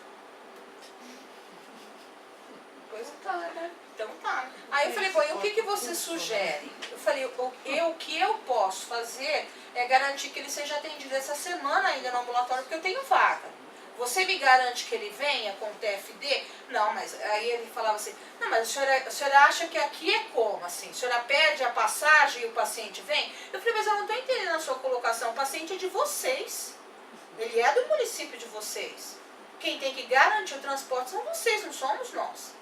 Pois tá, né? Então tá. Aí eu falei, bom, e o que você sugere? Eu falei, o que eu posso fazer é garantir que ele seja atendido essa semana ainda no ambulatório, porque eu tenho vaga. Você me garante que ele venha com o TFD? Não, mas aí ele falava assim, não, mas a senhora acha que aqui é como, assim? A senhora pede a passagem e o paciente vem? Eu falei, mas eu não estou entendendo a sua colocação, o paciente é de vocês. Ele é do município de vocês. Quem tem que garantir o transporte são vocês, não somos nós.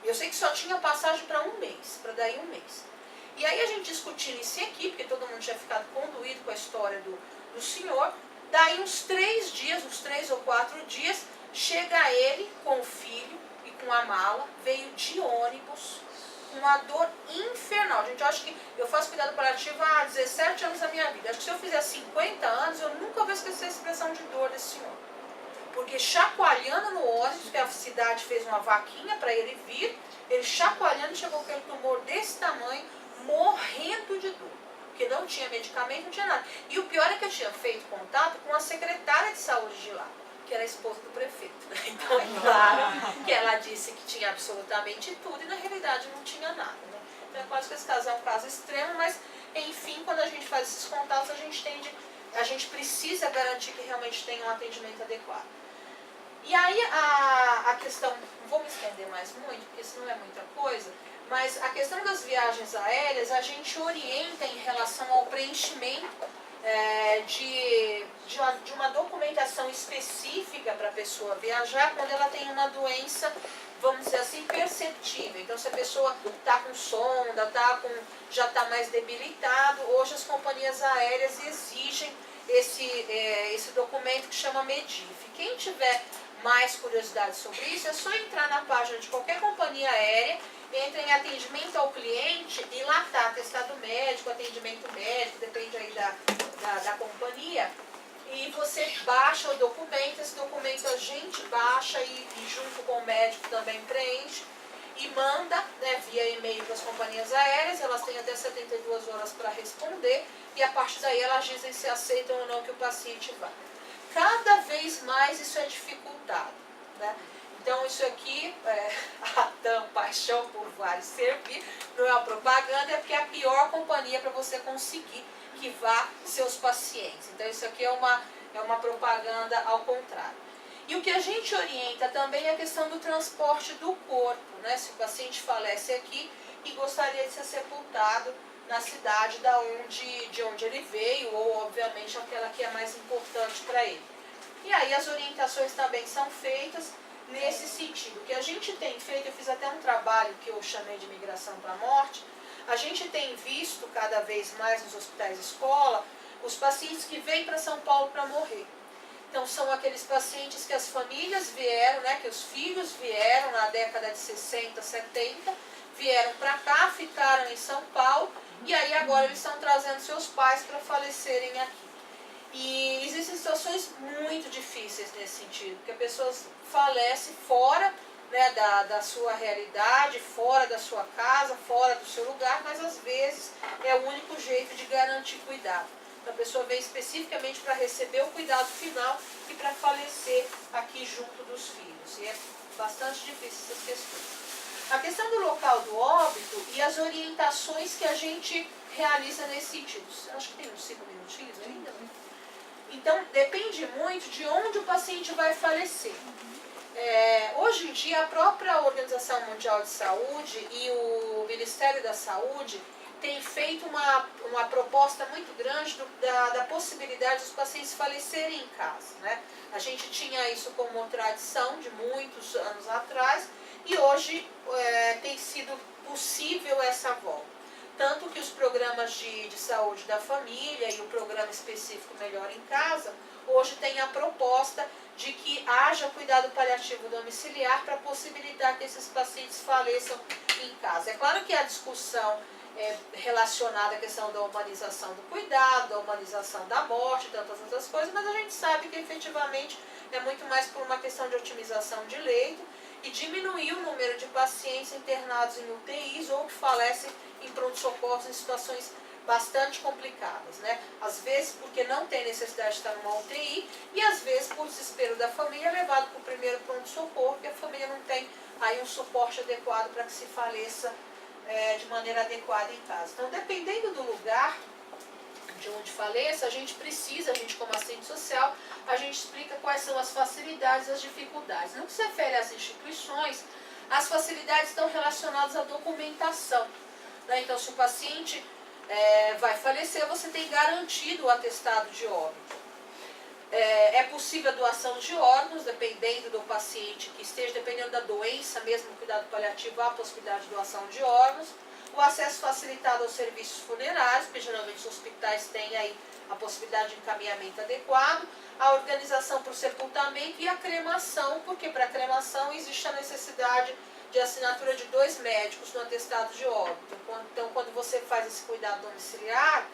Eu sei que só tinha passagem para um mês, para daí um mês. E aí a gente discutindo isso aqui, porque todo mundo tinha ficado conduído com a história do senhor. Daí uns 3 dias, uns 3 ou 4 dias, chega ele com o filho e com a mala, veio de ônibus, com uma dor infernal. Gente, eu acho que eu faço cuidado paliativo há 17 anos da minha vida. Acho que se eu fizer 50 anos, eu nunca vou esquecer a expressão de dor desse senhor. Porque chacoalhando no ônibus, que a cidade fez uma vaquinha para ele vir, ele chacoalhando chegou com aquele tumor desse tamanho, morrendo de dor. Porque não tinha medicamento, não tinha nada. E o pior é que eu tinha feito contato com a secretária de saúde de lá, que era a esposa do prefeito. Então, é claro que ela disse que tinha absolutamente tudo e na realidade não tinha nada. Né? Então, é quase que esse caso é um caso extremo, mas, enfim, quando a gente faz esses contatos, a gente precisa garantir que realmente tenha um atendimento adequado. E aí a questão, não vou me estender mais muito, porque isso não é muita coisa, mas a questão das viagens aéreas, a gente orienta em relação ao preenchimento de uma documentação específica para a pessoa viajar quando ela tem uma doença, vamos dizer assim, perceptível. Então, se a pessoa está com sonda, já está mais debilitado, hoje as companhias aéreas exigem esse documento que chama MEDIF. Quem tiver mais curiosidade sobre isso, é só entrar na página de qualquer companhia aérea, entra em atendimento ao cliente e lá está atestado médico, atendimento médico, depende aí da companhia, e você baixa o documento, esse documento a gente baixa e junto com o médico também preenche e manda, né, via e-mail para as companhias aéreas, elas têm até 72 horas para responder e a partir daí elas dizem se aceitam ou não que o paciente vá. Cada vez mais isso é dificultado, né? Então isso aqui, a TAM, paixão por vários servir, não é uma propaganda, é porque é a pior companhia para você conseguir que vá seus pacientes. Então isso aqui é uma propaganda ao contrário. E o que a gente orienta também é a questão do transporte do corpo, né? Se o paciente falece aqui e gostaria de ser sepultado na cidade de onde ele veio, ou obviamente aquela que é mais importante para ele. E aí as orientações também são feitas nesse sentido. O que a gente tem feito, eu fiz até um trabalho que eu chamei de migração para a morte, a gente tem visto cada vez mais nos hospitais escola os pacientes que vêm para São Paulo para morrer. Então são aqueles pacientes que as famílias vieram, né, que os filhos vieram na década de 60, 70, vieram para cá, ficaram em São Paulo, e aí agora eles estão trazendo seus pais para falecerem aqui. E existem situações muito difíceis nesse sentido, porque a pessoa falece fora, né, da sua realidade, fora da sua casa, fora do seu lugar, mas às vezes é o único jeito de garantir cuidado. Então a pessoa vem especificamente para receber o cuidado final e para falecer aqui junto dos filhos. E é bastante difícil essas questões. A questão do local do óbito e as orientações que a gente realiza nesse sentido. Acho que tem uns 5 minutinhos ainda, né? Então, depende muito de onde o paciente vai falecer. Hoje em dia, a própria Organização Mundial de Saúde e o Ministério da Saúde tem feito uma proposta muito grande da possibilidade dos pacientes falecerem em casa, né? A gente tinha isso como tradição de muitos anos atrás e hoje tem sido possível essa volta. Tanto que os programas de saúde da família e o programa específico Melhor em Casa, hoje tem a proposta de que haja cuidado paliativo domiciliar para possibilitar que esses pacientes faleçam em casa. É claro que a discussão relacionada à questão da humanização do cuidado, da humanização da morte, tantas outras coisas, mas a gente sabe que efetivamente é muito mais por uma questão de otimização de leito e diminuir o número de pacientes internados em UTIs ou que falecem em pronto-socorros em situações bastante complicadas, né? Às vezes porque não tem necessidade de estar numa UTI e às vezes por desespero da família é levado para o primeiro pronto-socorro, porque a família não tem aí um suporte adequado para que se faleça de maneira adequada em casa. Então, dependendo do lugar de onde faleça, a gente como assistente social, a gente explica quais são as facilidades e as dificuldades. No que se refere às instituições, as facilidades estão relacionadas à documentação, né? Então, se o paciente vai falecer, você tem garantido o atestado de óbito. É possível a doação de órgãos, dependendo do paciente que esteja, dependendo da doença, mesmo no cuidado paliativo, há a possibilidade de doação de órgãos. O acesso facilitado aos serviços funerários, porque geralmente os hospitais têm aí a possibilidade de encaminhamento adequado, a organização para o sepultamento e a cremação, porque para a cremação existe a necessidade de assinatura de 2 médicos no atestado de óbito. Então, quando você faz esse cuidado domiciliar,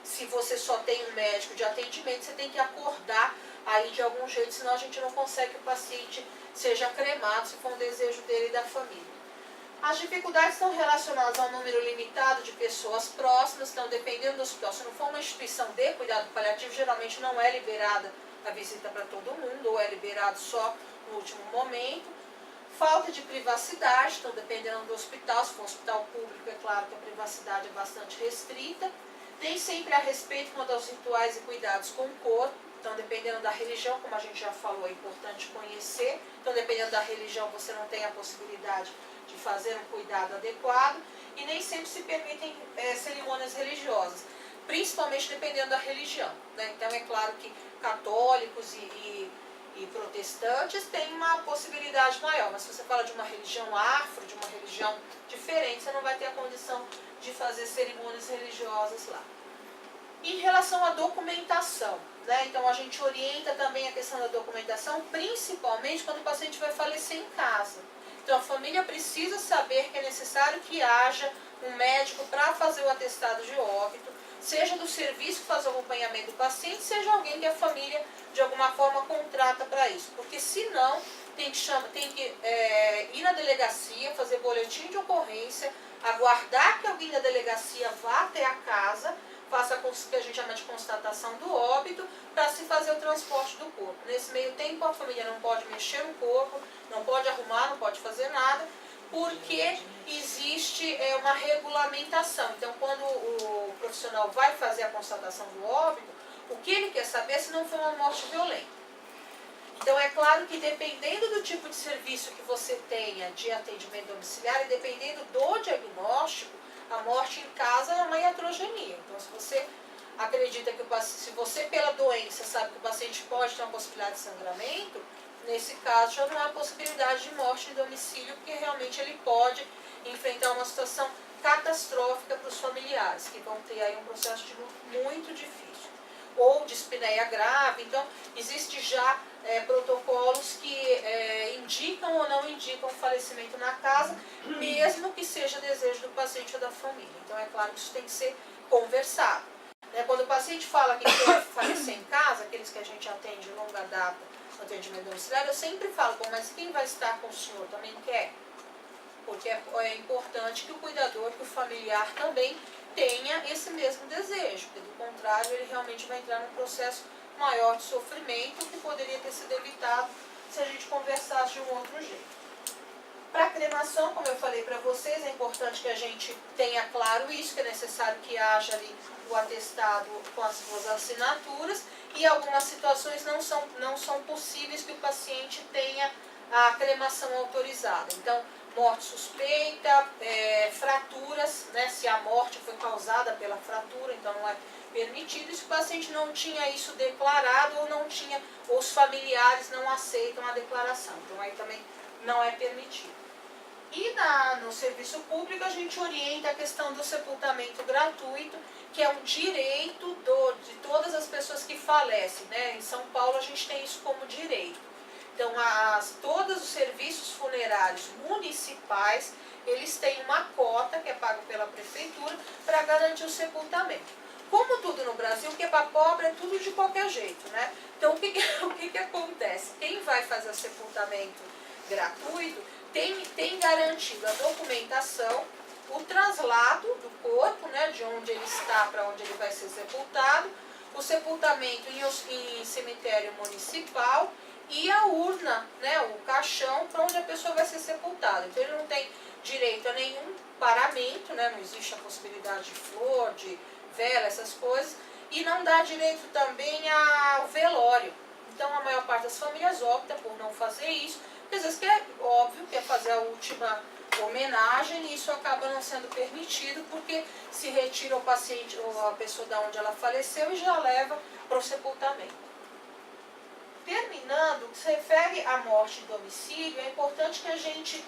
se você só tem um médico de atendimento, você tem que acordar aí de algum jeito, senão a gente não consegue que o paciente seja cremado, se for um desejo dele e da família. As dificuldades estão relacionadas a um número limitado de pessoas próximas, então dependendo do hospital, se não for uma instituição de cuidado paliativo, geralmente não é liberada a visita para todo mundo, ou é liberado só no último momento. Falta de privacidade, então dependendo do hospital, se for um hospital público, é claro que a privacidade é bastante restrita. Nem sempre há respeito quanto aos rituais e cuidados com o corpo, então dependendo da religião, como a gente já falou, é importante conhecer, então dependendo da religião você não tem a possibilidade de fazer um cuidado adequado, e nem sempre se permitem cerimônias religiosas, principalmente dependendo da religião, né? Então é claro que católicos e protestantes têm uma possibilidade maior, mas se você fala de uma religião afro, de uma religião diferente, você não vai ter a condição de fazer cerimônias religiosas lá. Em relação à documentação, né? Então a gente orienta também a questão da documentação, principalmente quando o paciente vai falecer em casa. Então a família precisa saber que é necessário que haja um médico para fazer o atestado de óbito, seja do serviço que faz o acompanhamento do paciente, seja alguém que a família de alguma forma contrata para isso. Porque senão tem que ir na delegacia, fazer boletim de ocorrência, aguardar que alguém da delegacia vá até a casa, faça o que a gente chama de constatação do óbito, para se fazer o transporte do corpo. Nesse meio tempo a família não pode mexer no corpo, não pode arrumar, não pode fazer nada, porque existe uma regulamentação. Então, quando o profissional vai fazer a constatação do óbito, o que ele quer saber é se não foi uma morte violenta. Então, é claro que dependendo do tipo de serviço que você tenha de atendimento domiciliar e dependendo do diagnóstico, a morte em casa é uma iatrogenia. Então, se você acredita que se você pela doença sabe que o paciente pode ter uma possibilidade de sangramento, nesse caso já não há possibilidade de morte em domicílio, porque realmente ele pode enfrentar uma situação catastrófica para os familiares, que vão ter aí um processo de luto muito difícil. Ou de espineia grave, então existe já protocolos que indicam ou não indicam o falecimento na casa, mesmo que seja desejo do paciente ou da família. Então é claro que isso tem que ser conversado. Quando o paciente fala que quer falecer em casa, aqueles que a gente atende de longa data no atendimento domiciliar, eu sempre falo, mas quem vai estar com o senhor também quer? Porque é importante que o cuidador, que o familiar também tenha esse mesmo desejo, porque do contrário ele realmente vai entrar num processo maior de sofrimento que poderia ter sido evitado se a gente conversasse de um outro jeito. Para a cremação, como eu falei para vocês, é importante que a gente tenha claro isso, que é necessário que haja ali o atestado com as suas assinaturas, e algumas situações não são possíveis que o paciente tenha a cremação autorizada. Então, morte suspeita, fraturas, né, se a morte foi causada pela fratura, então não é permitido. E se o paciente não tinha isso declarado ou os familiares não aceitam a declaração, então aí também não é permitido. E no serviço público a gente orienta a questão do sepultamento gratuito, que é um direito de todas as pessoas que falecem, né? Em São Paulo a gente tem isso como direito. Então, todos os serviços funerários municipais, eles têm uma cota que é paga pela prefeitura para garantir o sepultamento. Como tudo no Brasil, o que é para pobre é tudo de qualquer jeito, né? Então, o que acontece? Quem vai fazer o sepultamento gratuito tem garantido a documentação, o traslado do corpo, né, né, de onde ele está para onde ele vai ser sepultado, o sepultamento em cemitério municipal e a urna, né, o caixão para onde a pessoa vai ser sepultada. Então ele não tem direito a nenhum paramento, né, não existe a possibilidade de flor, de vela, essas coisas, e não dá direito também ao velório. Então a maior parte das famílias opta por não fazer isso, porque às vezes é óbvio, quer fazer a última homenagem e isso acaba não sendo permitido, porque se retira o paciente ou a pessoa da onde ela faleceu e já leva para o sepultamento. Terminando, o que se refere à morte em domicílio, é importante que a gente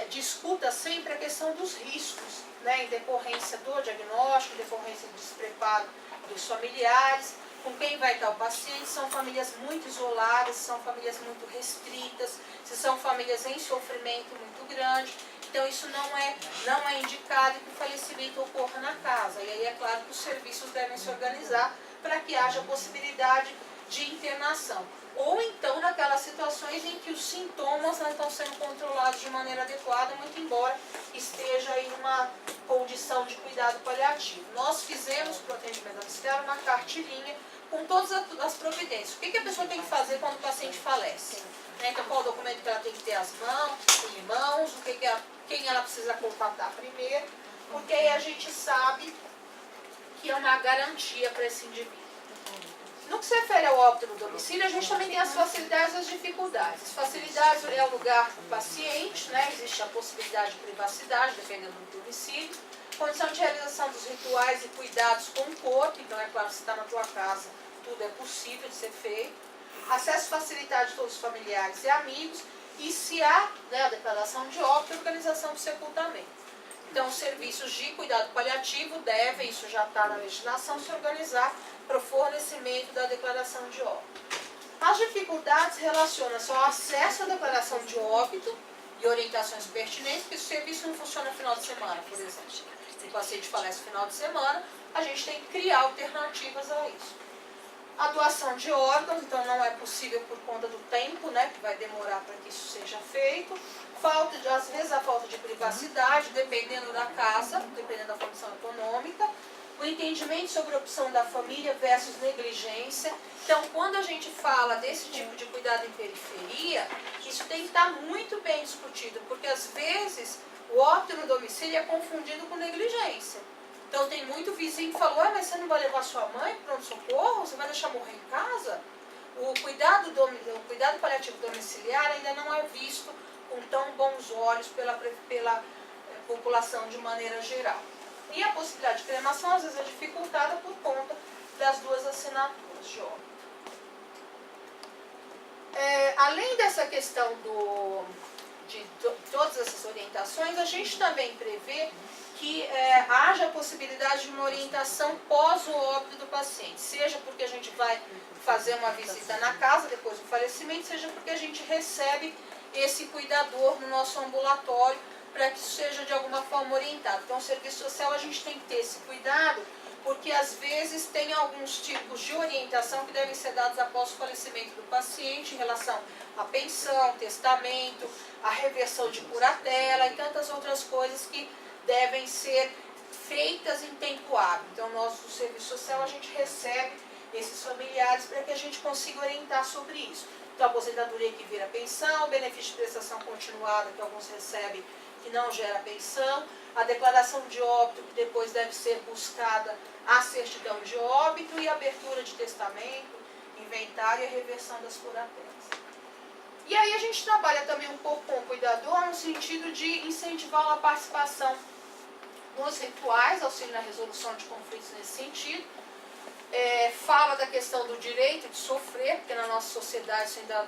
discuta sempre a questão dos riscos, né, em decorrência do diagnóstico, em decorrência do despreparo dos familiares, com quem vai estar o paciente. São famílias muito isoladas, são famílias muito restritas, se são famílias em sofrimento muito grande, então isso não é indicado que o falecimento ocorra na casa. E aí é claro que os serviços devem se organizar para que haja possibilidade de internação. Ou então naquelas situações em que os sintomas não estão sendo controlados de maneira adequada, muito embora esteja em uma condição de cuidado paliativo. Nós fizemos para o atendimento domiciliar uma cartilhinha com todas as providências. O que a pessoa tem que fazer quando o paciente falece? Então, qual o documento que ela tem que ter em mãos, quem ela precisa contatar primeiro, porque aí a gente sabe que é uma garantia para esse indivíduo. No que se refere ao óbito no domicílio, a gente também tem as facilidades e as dificuldades. As facilidades é o lugar do paciente, né? Existe a possibilidade de privacidade, dependendo do domicílio. Condição de realização dos rituais e cuidados com o corpo, então é claro, se está na tua casa, tudo é possível de ser feito. Acesso facilitado de todos os familiares e amigos. E se há, né, a declaração de óbito e organização do sepultamento. Então, os serviços de cuidado paliativo devem, isso já está na legislação, se organizar para o fornecimento da declaração de óbito. As dificuldades relacionam-se ao acesso à declaração de óbito e orientações pertinentes, porque o serviço não funciona no final de semana, por exemplo. Se o paciente falece no final de semana, a gente tem que criar alternativas a isso. A doação de órgãos, então não é possível por conta do tempo, né, que vai demorar para que isso seja feito. Às vezes a falta de privacidade, dependendo da casa, dependendo da condição econômica. O entendimento sobre a opção da família versus negligência. Então, quando a gente fala desse tipo de cuidado em periferia, isso tem que estar muito bem discutido, porque às vezes o óbito no domicílio é confundido com negligência. Então tem muito vizinho que falou, mas você não vai levar sua mãe para pronto-socorro? Você vai deixar morrer em casa? O cuidado paliativo domiciliar ainda não é visto com tão bons olhos pela população de maneira geral. E a possibilidade de cremação às vezes é dificultada por conta das duas assinaturas de óbito. Além dessa questão de todas essas orientações, a gente também prevê que haja a possibilidade de uma orientação pós o óbito do paciente, seja porque a gente vai fazer uma visita na casa depois do falecimento, seja porque a gente recebe esse cuidador no nosso ambulatório para que isso seja de alguma forma orientado. Então, o serviço social a gente tem que ter esse cuidado, porque às vezes tem alguns tipos de orientação que devem ser dados após o falecimento do paciente em relação à pensão, testamento, a reversão de curatela e tantas outras coisas que devem ser feitas em tempo hábil. Então, nós do serviço social a gente recebe esses familiares para que a gente consiga orientar sobre isso. Então, a aposentadoria que vira pensão, o benefício de prestação continuada que alguns recebem que não gera pensão, a declaração de óbito que depois deve ser buscada a certidão de óbito e a abertura de testamento, inventário e a reversão das curatelas. E aí a gente trabalha também um pouco com o cuidador no sentido de incentivar a participação nos rituais, auxílio na resolução de conflitos nesse sentido. Fala da questão do direito de sofrer, porque na nossa sociedade isso ainda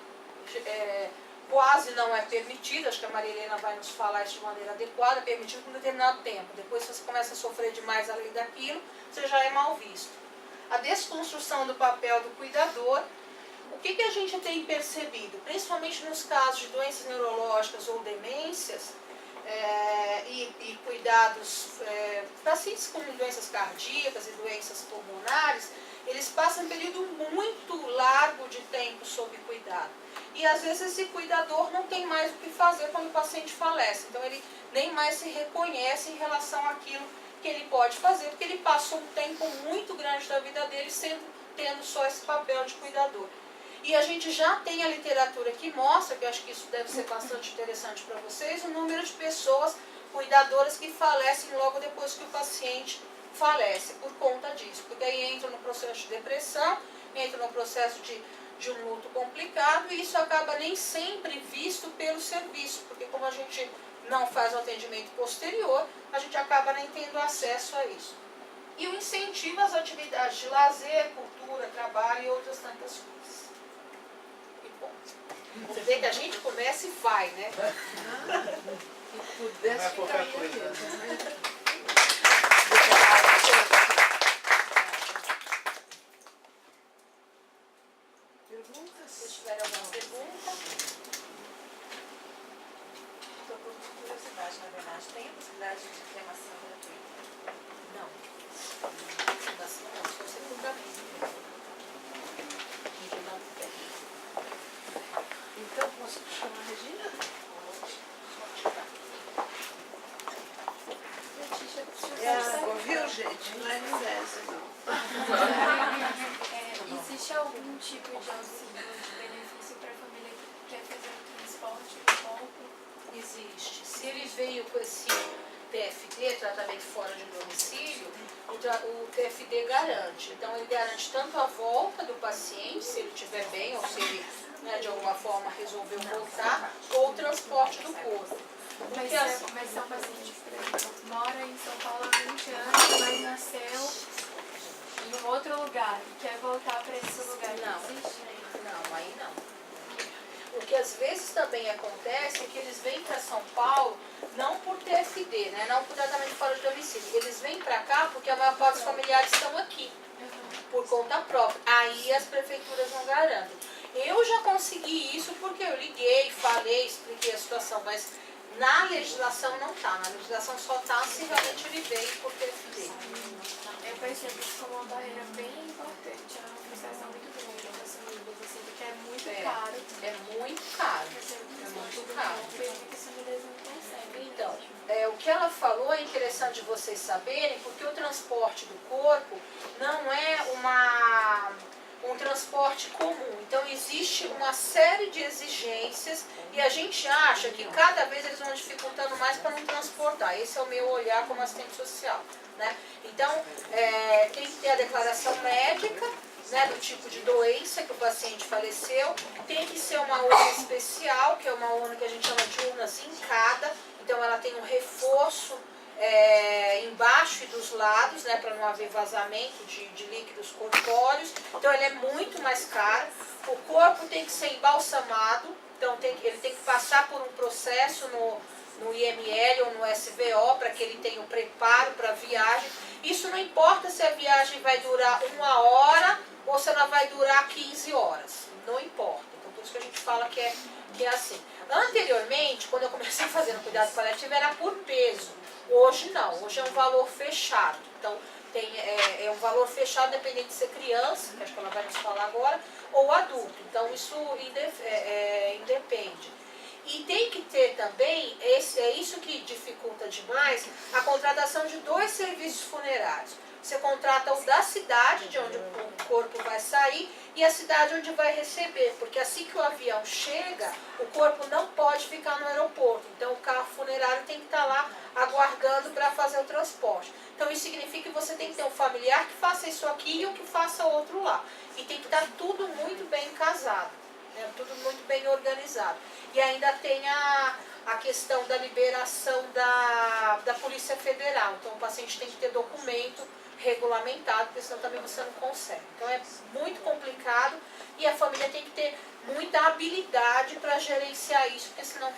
quase não é permitido, acho que a Maria Helena vai nos falar isso de maneira adequada, é permitido por um determinado tempo. Depois, se você começa a sofrer demais além daquilo, você já é mal visto. A desconstrução do papel do cuidador. O que a gente tem percebido, principalmente nos casos de doenças neurológicas ou demências, e cuidados, pacientes com doenças cardíacas e doenças pulmonares, eles passam um período muito largo de tempo sob cuidado. E às vezes esse cuidador não tem mais o que fazer quando o paciente falece. Então ele nem mais se reconhece em relação àquilo que ele pode fazer, porque ele passou um tempo muito grande da vida dele tendo só esse papel de cuidador. E a gente já tem a literatura que mostra, que eu acho que isso deve ser bastante interessante para vocês, o número de pessoas cuidadoras que falecem logo depois que o paciente falece por conta disso. Porque aí entra no processo de depressão, entra no processo de um luto complicado, e isso acaba nem sempre visto pelo serviço, porque como a gente não faz o atendimento posterior, a gente acaba nem tendo acesso a isso. E o incentivo às atividades de lazer, cultura, trabalho e outras tantas coisas. E bom, você vê que a gente começa e vai, né? E pudesse ficar aí mesmo. Perguntas? Se tiver alguma pergunta. Estou por curiosidade, na verdade. Tem a possibilidade de cremação gratuita? Não. Fundação não, só você comprar mesmo. Não tem. Então, posso chamar a Regina? Ouviu, gente? Não é inveja, não. Existe algum tipo de auxílio de benefício para a família que quer fazer o transporte do corpo? Existe. Se ele veio com esse TFD, tratamento fora de domicílio, o TFD garante. Então, ele garante tanto a volta do paciente, se ele estiver bem, ou se ele, de alguma forma, resolveu voltar, ou o transporte do corpo. Mas se é um paciente, por exemplo, mora em São Paulo há 20 anos, mas nasceu em um outro lugar e quer voltar para esse lugar, Não. existe? Não, aí não. O que às vezes também acontece é que eles vêm para São Paulo não por TFD, né? Não por tratamento fora de domicílio. Eles vêm para cá porque a maior parte dos familiares estão aqui, por conta própria. Aí as prefeituras não garantem. Eu já consegui isso porque eu liguei, falei, expliquei a situação, mas na legislação não está. Na legislação só está se realmente ele veio por TFD. Eu percebo isso como uma barreira bem importante, é uma frustração muito grande das famílias, assim, porque é muito caro. É muito caro. É muito caro. Porque as famílias não conseguem. Então, o que ela falou é interessante vocês saberem, porque o transporte do corpo não é um transporte comum. Então, existe uma série de exigências e a gente acha que cada vez eles vão dificultando mais para não transportar. Esse é o meu olhar como assistente social, né? Então, tem que ter a declaração médica, né, do tipo de doença que o paciente faleceu, tem que ser uma urna especial, que é uma urna que a gente chama de urna zincada, então ela tem um reforço embaixo e dos lados, né, para não haver vazamento de líquidos corpóreos, então ele é muito mais caro. O corpo tem que ser embalsamado, então ele tem que passar por um processo no IML ou no SVO para que ele tenha o preparo para a viagem. Isso não importa se a viagem vai durar 1 hora ou se ela vai durar 15 horas, não importa. Então por isso que a gente fala que é assim. Anteriormente, quando eu comecei a fazer no cuidado paliativo, era por peso. Hoje não, hoje é um valor fechado. Então é um valor fechado dependendo de ser criança, que acho que ela vai nos falar agora, ou adulto. Então isso independe. E tem que ter também, é isso que dificulta demais, a contratação de 2 serviços funerários. Você contrata o da cidade, de onde o corpo vai sair, e a cidade onde vai receber, porque assim que o avião chega, o corpo não pode ficar no aeroporto. Então o carro funerário tem que estar lá aguardando para fazer o transporte. Então isso significa que você tem que ter um familiar que faça isso aqui e o que faça outro lá. E tem que estar tudo muito bem casado, né? Tudo muito bem organizado. E ainda tem a questão da liberação da Polícia Federal. Então o paciente tem que ter documento regulamentado, porque senão também você não consegue. Então é muito complicado e a família tem que ter muita habilidade para gerenciar isso, porque senão